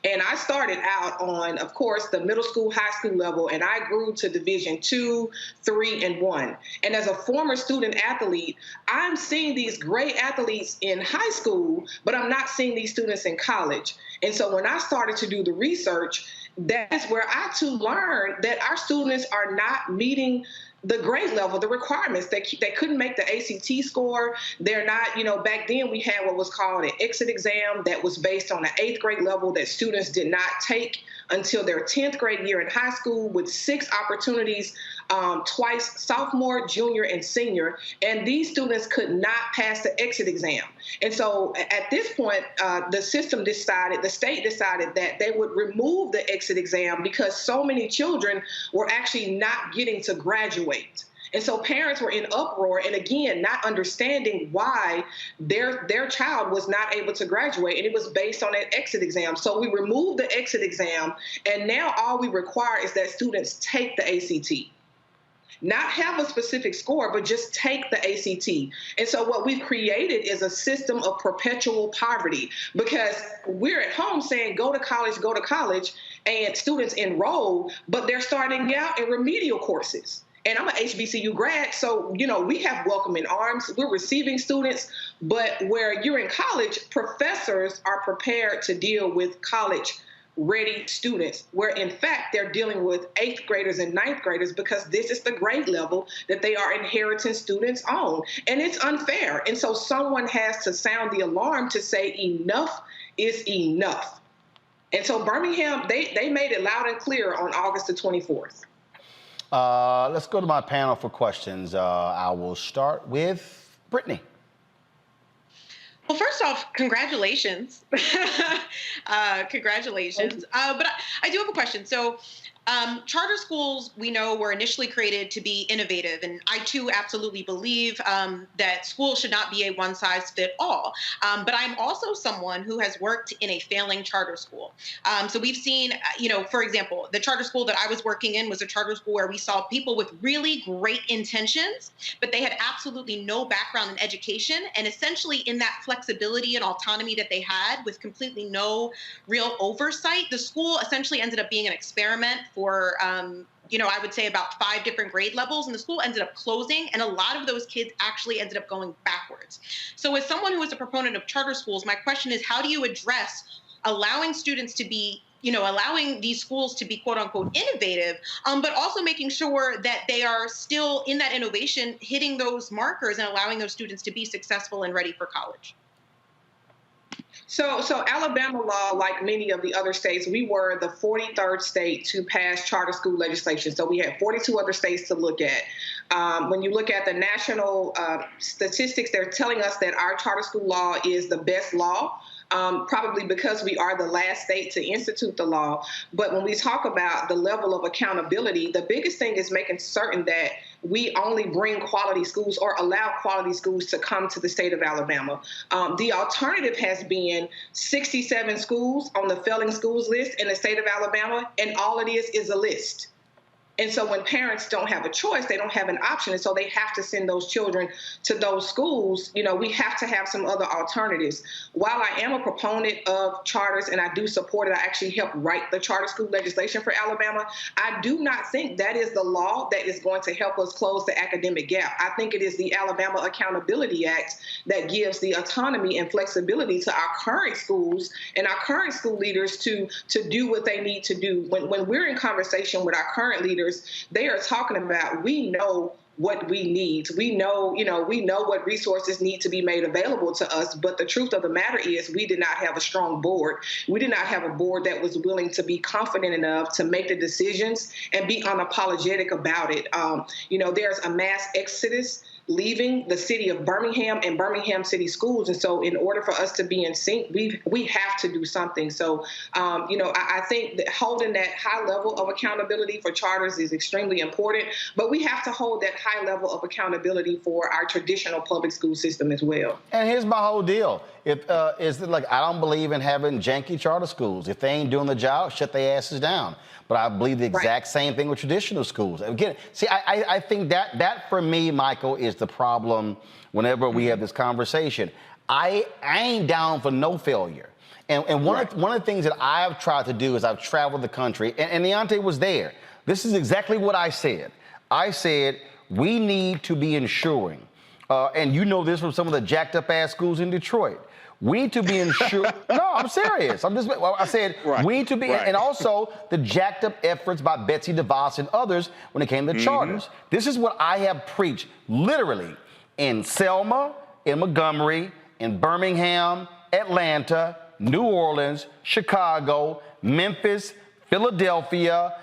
And I started out on, of course, the middle school, high school level, and I grew to Division 2, 3, and 1. And as a former student athlete, I'm seeing these great athletes in high school, but I'm not seeing these students in college. And so when I started to do the research, that's where I too learned that our students are not meeting the grade level, the requirements. They couldn't make the ACT score. They're not, back then we had what was called an exit exam that was based on an 8th grade level that students did not take until their 10th grade year in high school, with 6 opportunities, twice sophomore, junior, and senior. And these students could not pass the exit exam. And so at this point, the state decided that they would remove the exit exam because so many children were actually not getting to graduate. And so parents were in uproar, and again, not understanding why their child was not able to graduate, and it was based on that exit exam. So we removed the exit exam, and now all we require is that students take the ACT. Not have a specific score, but just take the ACT. And so what we've created is a system of perpetual poverty, because we're at home saying, go to college, and students enroll, but they're starting out in remedial courses. And I'm an HBCU grad, so, we have welcoming arms. We're receiving students, but where you're in college, professors are prepared to deal with college ready students, where in fact they're dealing with 8th graders and 9th graders because this is the grade level that they are inheriting students on. And it's unfair. And so someone has to sound the alarm to say enough is enough. And so Birmingham, they made it loud and clear on August the 24th. Let's go to my panel for questions. I will start with Brittany. Well, first off, congratulations. Congratulations. But I do have a question. So charter schools, we know, were initially created to be innovative. And I, too, absolutely believe that schools should not be a one-size-fits-all. But I'm also someone who has worked in a failing charter school. So we've seen, for example, the charter school that I was working in was a charter school where we saw people with really great intentions, but they had absolutely no background in education. And essentially in that flexibility and autonomy that they had with completely no real oversight, the school essentially ended up being an experiment for, I would say about 5 different grade levels, and the school ended up closing, and a lot of those kids actually ended up going backwards. So as someone who is a proponent of charter schools, my question is, how do you address allowing students to be, allowing these schools to be quote unquote innovative, but also making sure that they are still in that innovation, hitting those markers and allowing those students to be successful and ready for college? So Alabama law, like many of the other states, we were the 43rd state to pass charter school legislation. So we had 42 other states to look at. When you look at the national statistics, they're telling us that our charter school law is the best law. Probably because we are the last state to institute the law. But when we talk about the level of accountability, the biggest thing is making certain that we only bring quality schools or allow quality schools to come to the state of Alabama. The alternative has been 67 schools on the failing schools list in the state of Alabama, and all it is a list. And so when parents don't have a choice, they don't have an option. And so they have to send those children to those schools. We have to have some other alternatives. While I am a proponent of charters and I do support it, I actually helped write the charter school legislation for Alabama. I do not think that is the law that is going to help us close the academic gap. I think it is the Alabama Accountability Act that gives the autonomy and flexibility to our current schools and our current school leaders to do what they need to do. When we're in conversation with our current leaders, they are talking about, we know what we need. We know what resources need to be made available to us. But the truth of the matter is we did not have a strong board. We did not have a board that was willing to be confident enough to make the decisions and be unapologetic about it. There's a mass exodus leaving the city of Birmingham and Birmingham city schools. And so in order for us to be in sync, we have to do something. So, I think that holding that high level of accountability for charters is extremely important, but we have to hold that high level of accountability for our traditional public school system as well. And here's my whole deal. I don't believe in having janky charter schools. If they ain't doing the job, shut their asses down. But I believe the exact same thing with traditional schools. Again, see, I think that for me, Michael, is the problem whenever we have this conversation. I ain't down for no failure. And one of the things that I've tried to do is I've traveled the country, and Daunte was there. This is exactly what I said. I said, we need to be ensuring, and you know this from some of the jacked up ass schools in Detroit. We need to be ensured. No, I'm serious. I said we need to be, and also the jacked up efforts by Betsy DeVos and others when it came to charters. This is what I have preached, literally, in Selma, in Montgomery, in Birmingham, Atlanta, New Orleans, Chicago, Memphis, Philadelphia,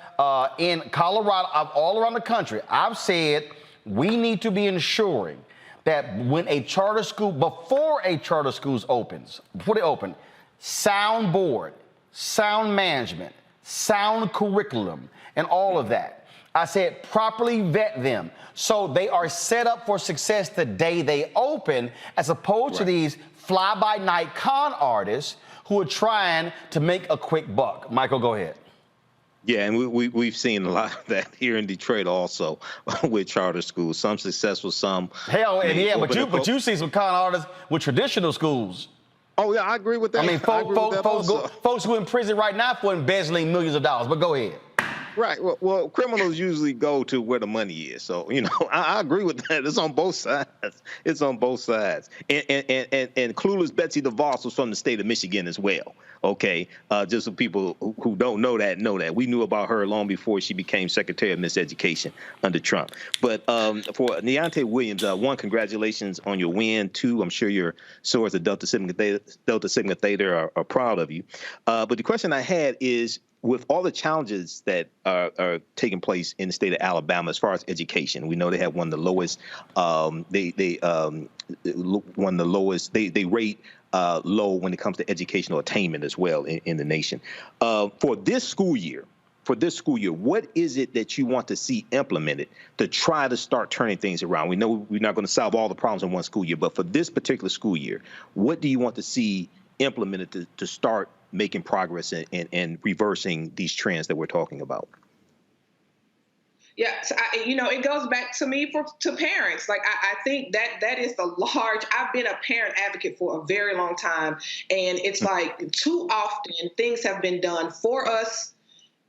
in Colorado, all around the country. I've said we need to be ensuring that when a charter school, before a charter school opens, before they open, sound board, sound management, sound curriculum, and all of that. I said properly vet them so they are set up for success the day they open, as opposed to these fly-by-night con artists who are trying to make a quick buck. Michael, go ahead. Yeah, and we've seen a lot of that here in Detroit also with charter schools. Some successful, some. Hell, yeah, but you see some con artists with traditional schools. Oh yeah, I agree with that. I mean, folks who are in prison right now for embezzling millions of dollars. But go ahead. Right. Well, criminals usually go to where the money is. So, I agree with that. It's on both sides. It's on both sides. And Clueless Betsy DeVos was from the state of Michigan as well. Okay. Just so people who don't know that know that. We knew about her long before she became Secretary of Miseducation under Trump. But for Daunte Williams, one, congratulations on your win. Two, I'm sure your swords of Delta Sigma Theta are proud of you. But the question I had is, with all the challenges that are taking place in the state of Alabama as far as education, we know they have one of the lowest. They rate low when it comes to educational attainment as well in the nation. For this school year, what is it that you want to see implemented to try to start turning things around? We know we're not going to solve all the problems in one school year, but for this particular school year, what do you want to see implemented to start making progress and reversing these trends that we're talking about? Yeah, so it goes back to me to parents. Like, I think that is the large. I've been a parent advocate for a very long time, and it's like too often things have been done for us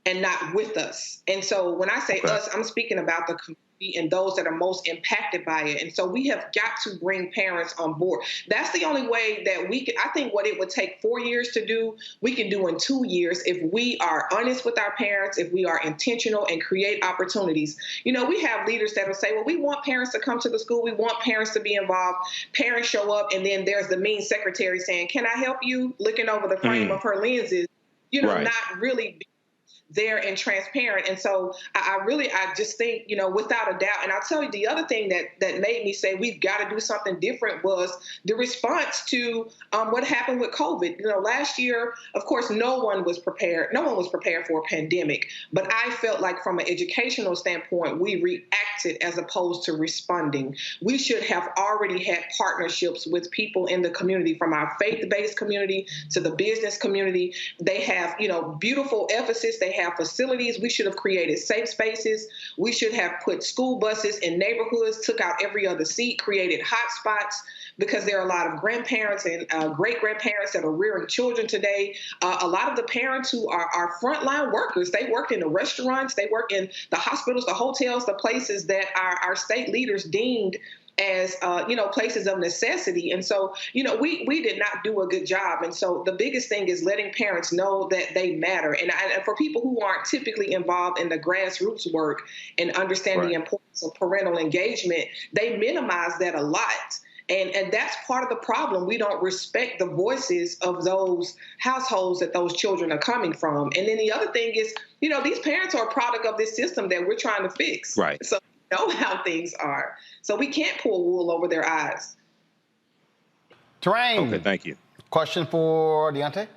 and not with us. And so when I say us, I'm speaking about the community and those that are most impacted by it. And so we have got to bring parents on board. That's the only way that we can. I think what it would take 4 years to do, we can do in 2 years if we are honest with our parents, if we are intentional and create opportunities. We have leaders that will say, well, we want parents to come to the school. We want parents to be involved. Parents show up, and then there's the mean secretary saying, can I help you? Looking over the frame of her lenses, not really there and transparent. And so I just think, without a doubt, and I'll tell you the other thing that made me say we've got to do something different was the response to what happened with COVID. Last year, of course, no one was prepared. No one was prepared for a pandemic. But I felt like from an educational standpoint, we reacted as opposed to responding. We should have already had partnerships with people in the community, from our faith-based community to the business community. They have, beautiful emphasis. They have facilities. We should have created safe spaces. We should have put school buses in neighborhoods, took out every other seat, created hot spots, because there are a lot of grandparents and great-grandparents that are rearing children today. A lot of the parents who are frontline workers, they work in the restaurants, they work in the hospitals, the hotels, the places that our state leaders deemed as, places of necessity. And so, we did not do a good job. And so the biggest thing is letting parents know that they matter. And for people who aren't typically involved in the grassroots work and understanding the importance of parental engagement, they minimize that a lot. And that's part of the problem. We don't respect the voices of those households that those children are coming from. And then the other thing is, these parents are a product of this system that we're trying to fix. Right. So know how things are. So we can't pull wool over their eyes. Terrain. Okay, thank you. Question for Daunte?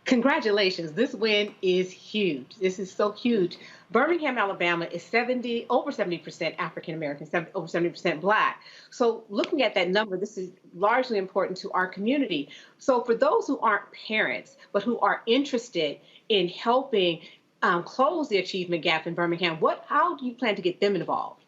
Congratulations. This win is huge. This is so huge. Birmingham, Alabama is over 70% African American, over 70% Black. So looking at that number, this is largely important to our community. So for those who aren't parents, but who are interested in helping close the achievement gap in Birmingham, how do you plan to get them involved?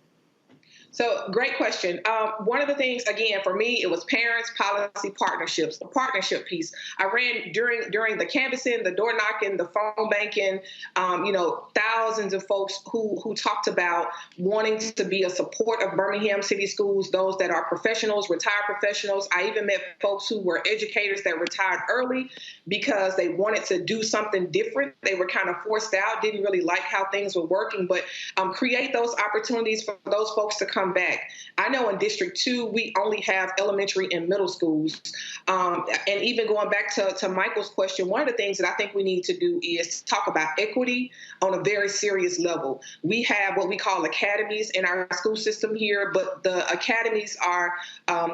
So great question. One of the things, again, for me, it was parents, policy, partnerships, the partnership piece. I ran during the canvassing, the door knocking, the phone banking, thousands of folks who talked about wanting to be a support of Birmingham City Schools, those that are professionals, retired professionals. I even met folks who were educators that retired early because they wanted to do something different. They were kind of forced out, didn't really like how things were working, but create those opportunities for those folks to come back. I know in District 2, we only have elementary and middle schools. And even going back to Michael's question, one of the things that I think we need to do is talk about equity on a very serious level. We have what we call academies in our school system here, but the academies are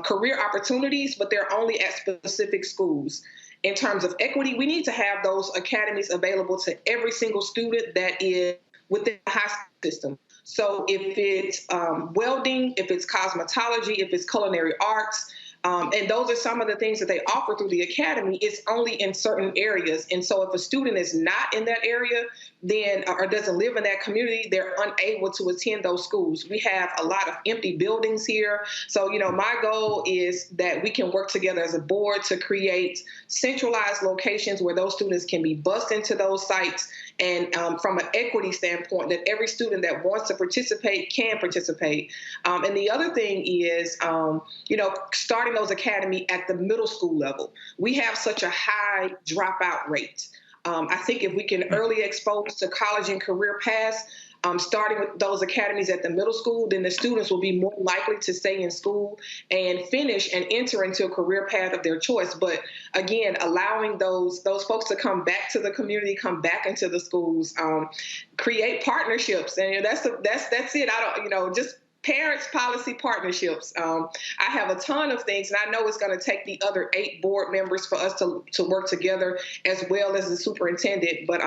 career opportunities, but they're only at specific schools. In terms of equity, we need to have those academies available to every single student that is within the high school system. So if it's welding, if it's cosmetology, if it's culinary arts, and those are some of the things that they offer through the academy, it's only in certain areas. And so if a student is not in that area, then or doesn't live in that community, they're unable to attend those schools. We have a lot of empty buildings here. So, my goal is that we can work together as a board to create centralized locations where those students can be bused into those sites and from an equity standpoint, that every student that wants to participate can participate. And the other thing is, starting those academies at the middle school level. We have such a high dropout rate. I think if we can early expose to college and career paths, starting with those academies at the middle school, then the students will be more likely to stay in school and finish and enter into a career path of their choice. But again, allowing those folks to come back to the community, come back into the schools, create partnerships, and that's it. I don't, just parents policy partnerships. I have a ton of things, and I know it's going to take the other 8 board members for us to work together, as well as the superintendent. But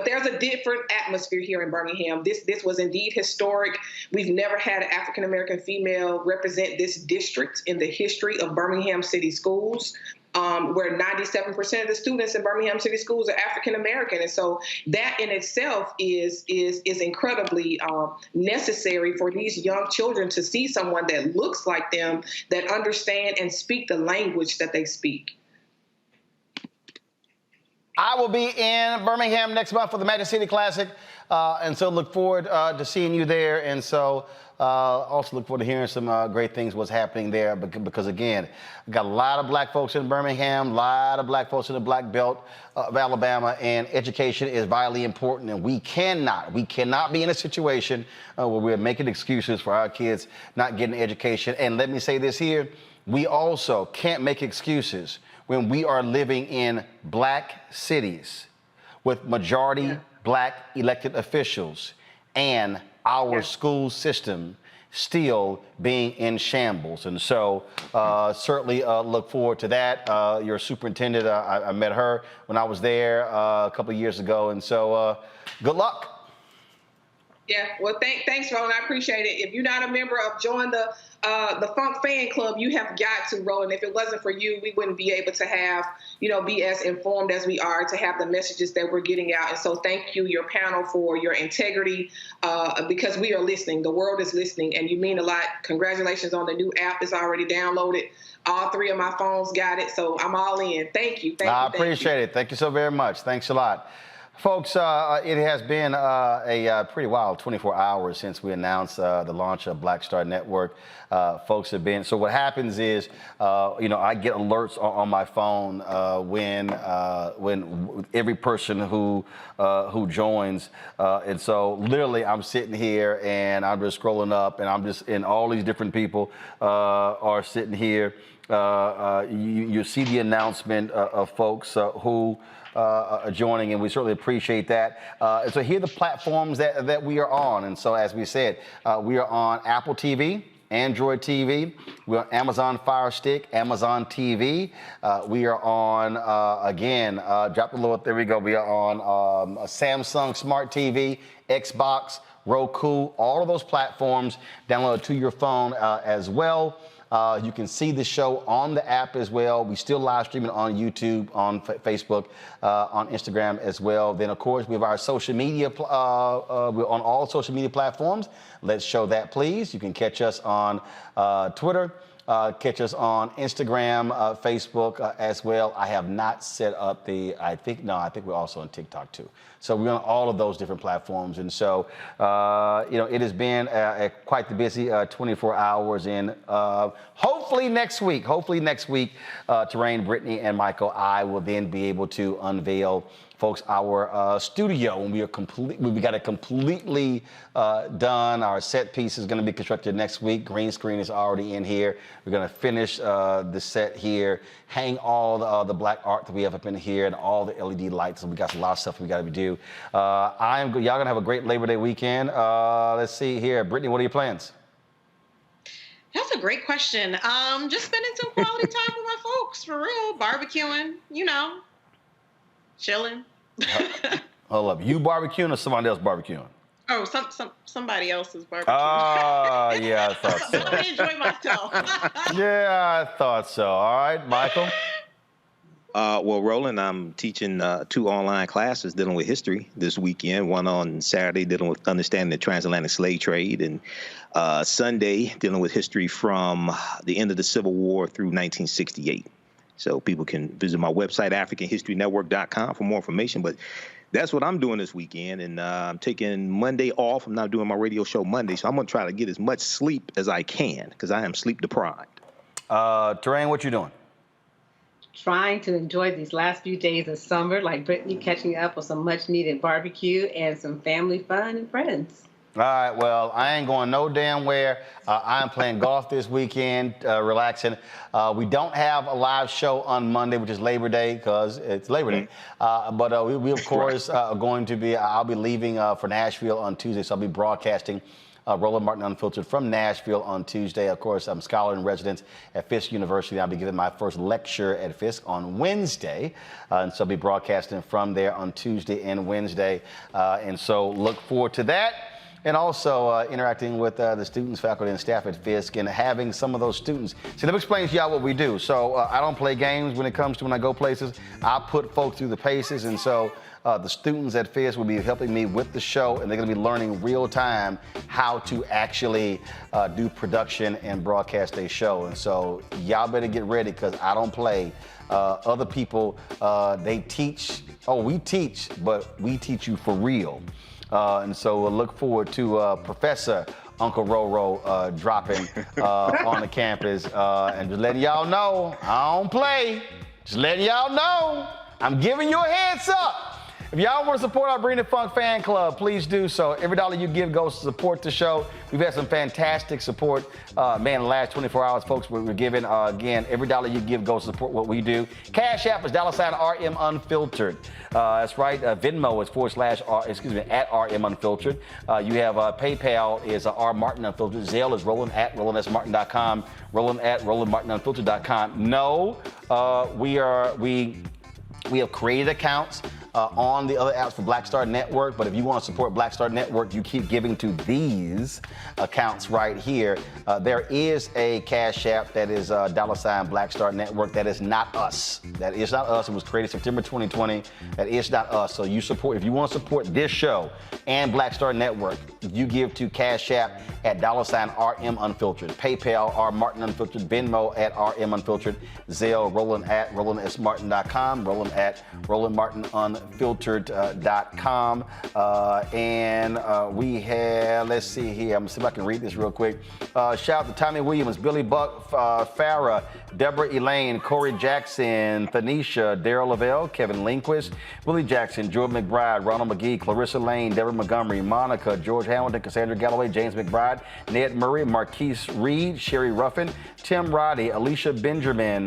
there's a different atmosphere here in Birmingham. This was indeed historic. We've never had an African American female represent this district in the history of Birmingham City Schools. Where 97% of the students in Birmingham City Schools are African American, and so that in itself is incredibly necessary for these young children to see someone that looks like them, that understand and speak the language that they speak. I will be in Birmingham next month for the Magic City Classic, and so look forward to seeing you there. And so also look forward to hearing some great things, what's happening there, because again, we got a lot of black folks in Birmingham, a lot of black folks in the Black Belt of Alabama, and education is vitally important, and we cannot be in a situation where we're making excuses for our kids not getting education. And let me say this here, we also can't make excuses when we are living in black cities with majority black elected officials and our school system still being in shambles. And so certainly look forward to that. Your superintendent, I met her when I was there a couple of years ago. And so good luck. Yeah, well, thanks, Roland. I appreciate it. If you're not a member of Join the Funk Fan Club, you have got to, Roland. If it wasn't for you, we wouldn't be able to have, be as informed as we are, to have the messages that we're getting out. And so thank you, your panel, for your integrity, because we are listening. The world is listening, and you mean a lot. Congratulations on the new app. It's already downloaded. All 3 of my phones got it, so I'm all in. Thank you. I appreciate it. Thank you so very much. Thanks a lot. Folks, it has been a pretty wild 24 hours since we announced the launch of Black Star Network. Folks have been, so what happens is, I get alerts on my phone when every person who joins. And so literally I'm sitting here and I'm just scrolling up, and all these different people are sitting here. You see the announcement of folks who joining, and we certainly appreciate that. And so here are the platforms that we are on. And so as we said, we are on Apple TV, Android TV. We're on Amazon Fire Stick, Amazon TV. We are on, drop the little, there we go. We are on Samsung Smart TV, Xbox, Roku, all of those platforms downloaded to your phone as well. You can see the show on the app as well. We still live streaming on YouTube, on Facebook, on Instagram as well. Then, of course, we have our social media. We're on all social media platforms. Let's show that, please. You can catch us on Twitter. Catch us on Instagram, Facebook as well. I have not set up I think we're also on TikTok too. So we're on all of those different platforms. And so, it has been quite the busy 24 hours. And hopefully next week, Terrain, Brittany, and Michael, I will then be able to unveil, folks, our studio when we got it completely done. Our set piece is going to be constructed next week. Green screen is already in here. We're going to finish the set here, hang all the black art that we have up in here, and all the LED lights. And we got a lot of stuff we got to do. Y'all gonna have a great Labor Day weekend. Let's see here, Brittany, what are your plans? That's a great question. Just spending some quality time with my folks, for real. Barbecuing, chilling. Hold up, you barbecuing or somebody else barbecuing? Oh, somebody else's barbecuing. Oh, yeah, I thought so. I enjoy myself. Yeah, I thought so. All right, Michael. Well, Roland, I'm teaching 2 online classes dealing with history this weekend. One on Saturday dealing with understanding the transatlantic slave trade, and Sunday dealing with history from the end of the Civil War through 1968. So people can visit my website, AfricanHistoryNetwork.com, for more information. But That's what I'm doing this weekend, and I'm taking Monday off. I'm not doing my radio show Monday, so I'm going to try to get as much sleep as I can because I am sleep deprived. Terrain, what you doing? Trying to enjoy these last few days of summer, like Brittany, catching up with some much-needed barbecue and some family fun and friends. All right, well, I ain't going no damn where. I'm playing golf this weekend, relaxing. We don't have a live show on Monday, which is Labor Day, because it's Labor Day. But we of course, are going to be, I'll be leaving for Nashville on Tuesday, so I'll be broadcasting Roland Martin Unfiltered from Nashville on Tuesday. Of course, I'm scholar in residence at Fisk University. I'll be giving my first lecture at Fisk on Wednesday. And so I'll be broadcasting from there on Tuesday and Wednesday. And so look forward to that. And also interacting with the students, faculty, and staff at Fisk and having some of those students. See, let me explain to y'all what we do. So I don't play games when it comes to when I go places. I put folks through the paces. And so the students at Fisk will be helping me with the show, and they're going to be learning real time how to actually do production and broadcast a show. And so y'all better get ready because I don't play. Other people, they teach. Oh, we teach, but we teach you for real. And so we'll look forward to Professor Uncle Roro dropping on the campus and just letting y'all know I don't play. Just letting y'all know I'm giving you a heads up. If y'all want to support our Bring the Funk fan club, please do so. Every dollar you give goes to support the show. We've had some fantastic support. Man, the last 24 hours, folks, we're giving. Again, every dollar you give goes to support what we do. Cash App is $RM Unfiltered. That's right. Venmo is @ RM Unfiltered. You have PayPal is R Martin Unfiltered. Zelle is Roland at RolandSMartin.com. Roland at RolandMartinUnfiltered.com. No, we have created accounts on the other apps for Black Star Network, but if you want to support Black Star Network, you keep giving to these accounts right here. There is a Cash App that is $ Black Star Network. That is not us. That is not us. It was created September 2020. That is not us. So if you want to support this show and Black Star Network, you give to Cash App at $RM Unfiltered. PayPal, R Martin Unfiltered. Venmo at RM Unfiltered. Zelle, Roland at RolandSMartin.com. Roland at RolandMartinUnfiltered.com. And we have, let's see here. I'm going to see if I can read this real quick. Shout out to Tommy Williams, Billy Buck, Farah, Deborah Elaine, Corey Jackson, Tanisha, Daryl Lavelle, Kevin Lindquist, Willie Jackson, Jordan McBride, Ronald McGee, Clarissa Lane, Deborah Montgomery, Monica, George Hamilton, Cassandra Galloway, James McBride, Ned Murray, Marquise Reed, Sherry Ruffin, Tim Roddy, Alicia Benjamin,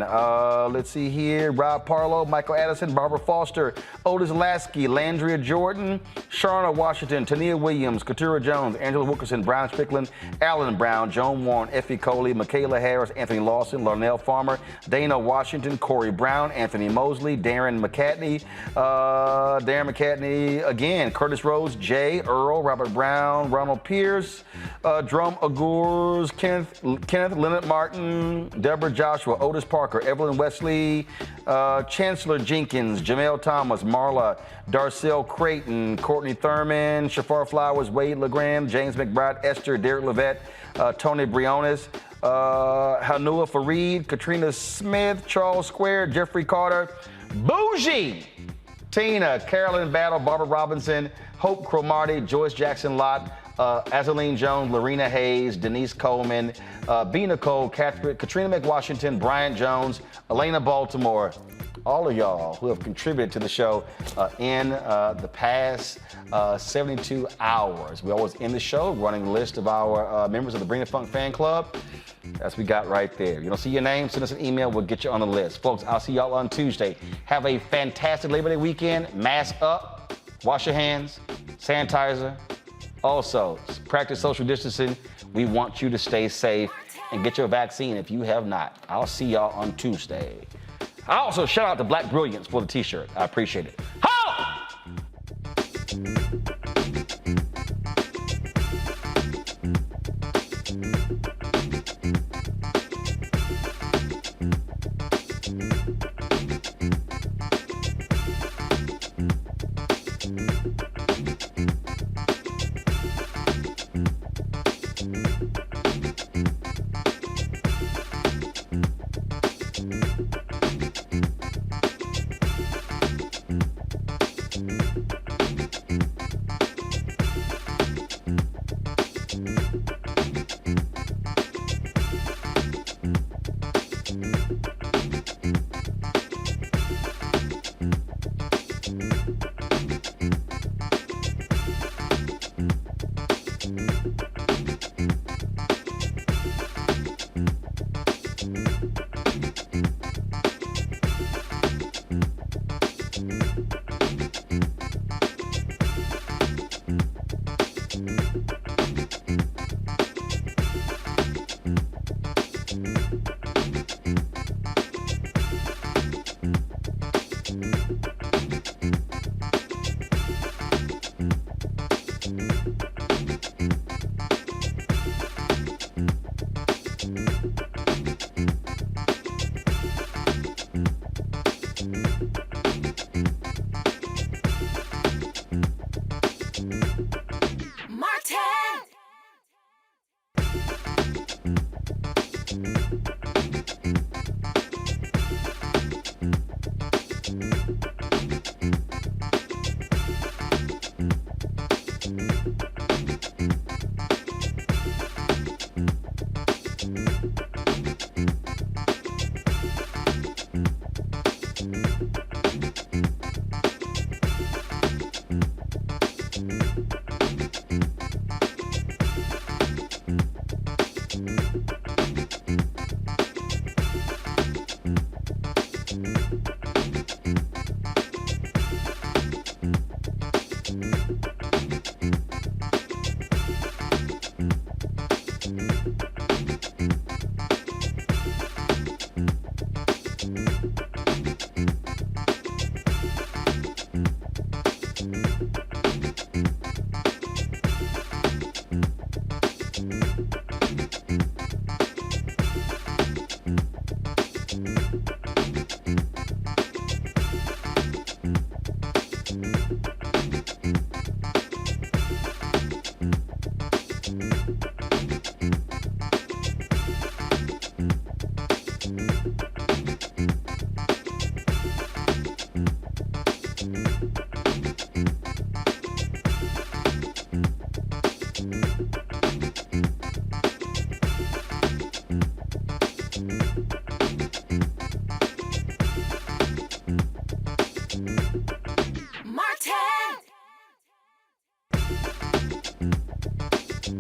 let's see here, Rob Parlow, Michael Addison, Barbara Foster, Otis Lasky, Landria Jordan, Sharna Washington, Tania Williams, Katura Jones, Angela Wilkerson, Brown Strickland, Alan Brown, Joan Warren, Effie Coley, Michaela Harris, Anthony Lawson, Larnell Farmer, Dana Washington, Corey Brown, Anthony Mosley, Darren McCatney again, Curtis Rhodes, Jay Earl, Robert Brown, Ronald Pierce, Drum Agurs, Kenneth Leonard Martin, Deborah Joshua, Otis Parker, Evelyn Wesley, Chancellor Jenkins, Jamel Thomas, Marla, Darcel Creighton, Courtney Thurman, Shafar Flowers, Wade LeGrand, James McBride, Esther, Derek Levette, Tony Briones, Hanua Fareed, Katrina Smith, Charles Square, Jeffrey Carter, Bougie, Tina, Carolyn Battle, Barbara Robinson, Hope Cromartie, Joyce Jackson Lott, Azaline Jones, Lorena Hayes, Denise Coleman, B. Nicole, Katrina McWashington, Brian Jones, Elena Baltimore, all of y'all who have contributed to the show in the past 72 hours. We always end the show running the list of our members of the Bring the Funk fan club. That's what we got right there. You don't see your name, send us an email, we'll get you on the list. Folks, I'll see y'all on Tuesday. Have a fantastic Labor Day weekend. Mask up, wash your hands, sanitizer. Also, practice social distancing. We want you to stay safe and get your vaccine if you have not. I'll see y'all on Tuesday. I also shout out to Black Brilliance for the t-shirt. I appreciate it. Holla!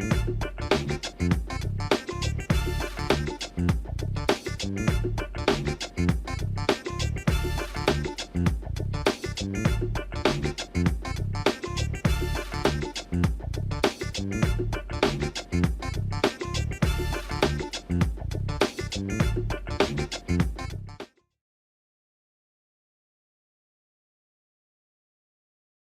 Martin.